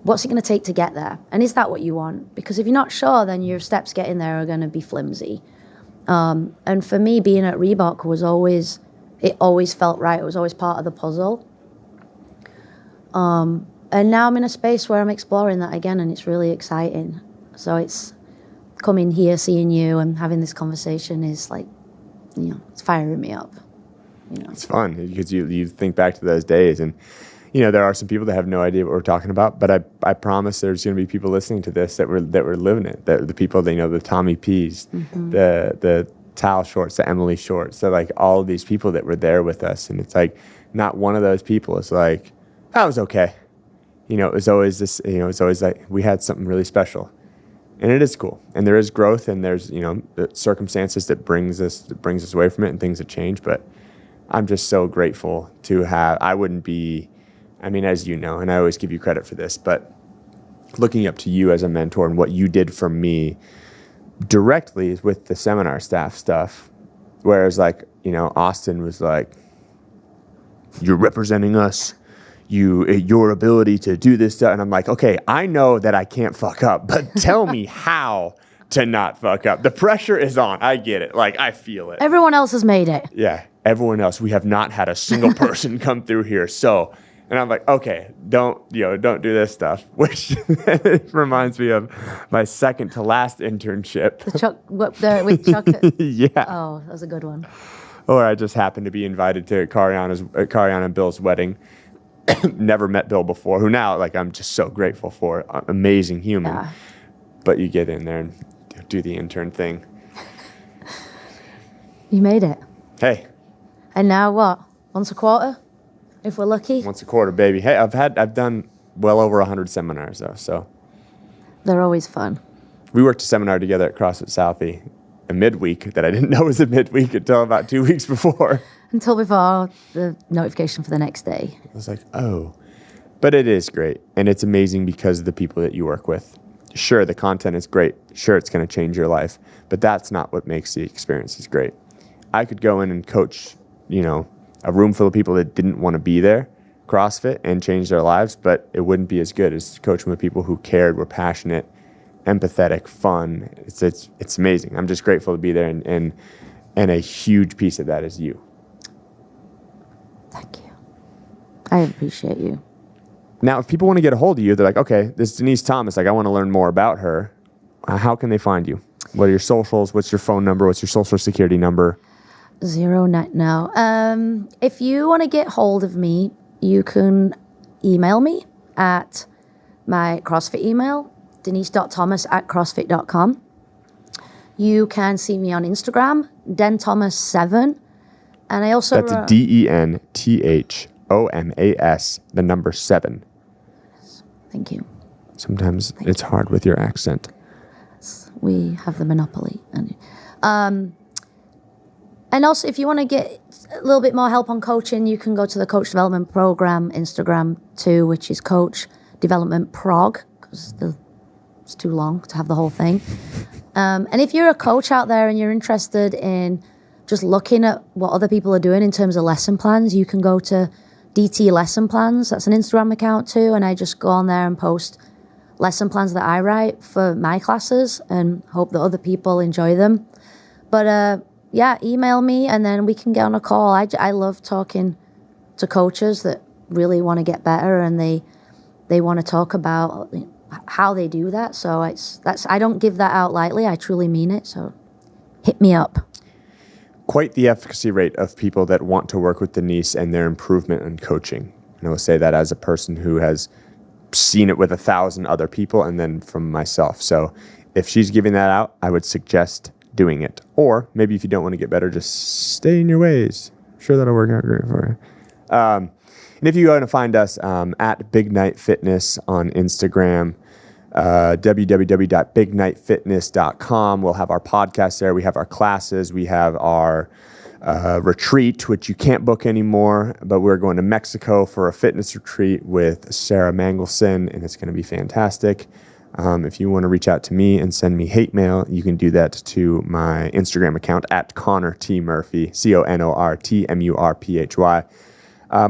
what's it going to take to get there? And is that what you want? Because if you're not sure, then your steps getting there are going to be flimsy. And for me, being at Reebok it always felt right. It was always part of the puzzle. And now I'm in a space where I'm exploring that again, and it's really exciting. So it's coming here, seeing you, and having this conversation is like, you know, it's firing me up. You know, it's fun because you think back to those days, and you know there are some people that have no idea what we're talking about. But I promise there's going to be people listening to this that were living it. That the people they know, the Tommy P's, the Tal Shorts, the Emily Shorts, so like all of these people that were there with us, and it's like not one of those people is like, that was okay. You know, it was always this. You know, it's always like we had something really special. And it is cool, and there is growth, and there's, you know, the circumstances that brings us away from it, and things that change. But I'm just so grateful to have. I wouldn't be, I mean, as you know, and I always give you credit for this, but looking up to you as a mentor and what you did for me directly with the seminar staff stuff, whereas like, you know, Austin was like, "You're representing us. Your ability to do this stuff," and I'm like, okay, I know that I can't fuck up, but tell me how to not fuck up. The pressure is on. I get it. Like, I feel it. everyone else has made it. Yeah, everyone else. We have not had a single person come through here. So, and I'm like, okay, don't do this stuff, which reminds me of my second to last internship. With Chuck. Yeah. Oh, that was a good one. Or I just happened to be invited to Kariana and Bill's wedding. Never met Bill before, who now, like, I'm just so grateful for. Amazing human. Yeah. But you get in there and do the intern thing. You made it. Hey. And now what? Once a quarter? If we're lucky? Once a quarter, baby. Hey, I've done well over 100 seminars, though, so. They're always fun. We worked a seminar together at CrossFit Southie, a midweek that I didn't know was a midweek until about 2 weeks before. Until before the notification for the next day. I was like, oh. But it is great, and it's amazing because of the people that you work with. Sure, the content is great. Sure, it's going to change your life, but that's not what makes the experiences great. I could go in and coach, you know, a room full of people that didn't want to be there, CrossFit, and change their lives, but it wouldn't be as good as coaching with people who cared, were passionate, empathetic, fun. It's amazing. I'm just grateful to be there, and a huge piece of that is you. Thank you. I appreciate you. Now, if people want to get a hold of you, they're like, okay, this is Denise Thomas. Like, I want to learn more about her. How can they find you? What are your socials? What's your phone number? What's your social security number? 09 now. If you want to get hold of me, you can email me at my CrossFit email, denise.thomas@crossfit.com. You can see me on Instagram, denthomas7. And I also... That's DENTHOMAS, the number 7. Thank you. Sometimes it's hard with your accent. We have the monopoly. And also, if you want to get a little bit more help on coaching, you can go to the Coach Development Program Instagram too, which is Coach Development Prog, because it's too long to have the whole thing. And if you're a coach out there and you're interested in just looking at what other people are doing in terms of lesson plans, you can go to DT Lesson Plans. That's an Instagram account too, and I just go on there and post lesson plans that I write for my classes and hope that other people enjoy them. But yeah, email me and then we can get on a call. I love talking to coaches that really want to get better and they want to talk about how they do that. So I don't give that out lightly. I truly mean it. So hit me up. Quite the efficacy rate of people that want to work with Denise and their improvement in coaching. And I will say that as a person who has seen it with 1,000 other people and then from myself. So if she's giving that out, I would suggest doing it. Or maybe if you don't want to get better, just stay in your ways. I'm sure that'll work out great for you. And if you want to find us at Big Night Fitness on Instagram, www.bignightfitness.com. We'll have our podcast there. We have our classes. We have our retreat, which you can't book anymore, but we're going to Mexico for a fitness retreat with Sarah Mangelson, and it's going to be fantastic. If you want to reach out to me and send me hate mail, you can do that to my Instagram account at Connor T. Murphy, CONORTMURPHY.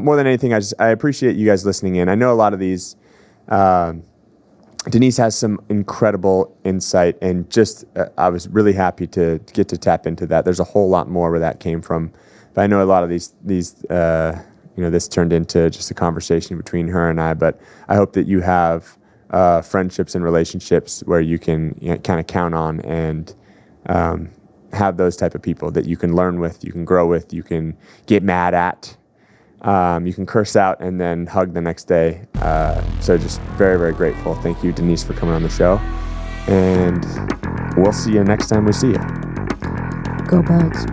More than anything, I appreciate you guys listening in. I know a lot of these, Denise has some incredible insight, and just I was really happy to get to tap into that. There's a whole lot more where that came from, but I know a lot of these this turned into just a conversation between her and I. But I hope that you have friendships and relationships where you can kind of count on and have those type of people that you can learn with, you can grow with, you can get mad at. You can curse out and then hug the next day. So just very, very grateful. Thank you, Denise, for coming on the show. And we'll see you next time we see you. Go Birds.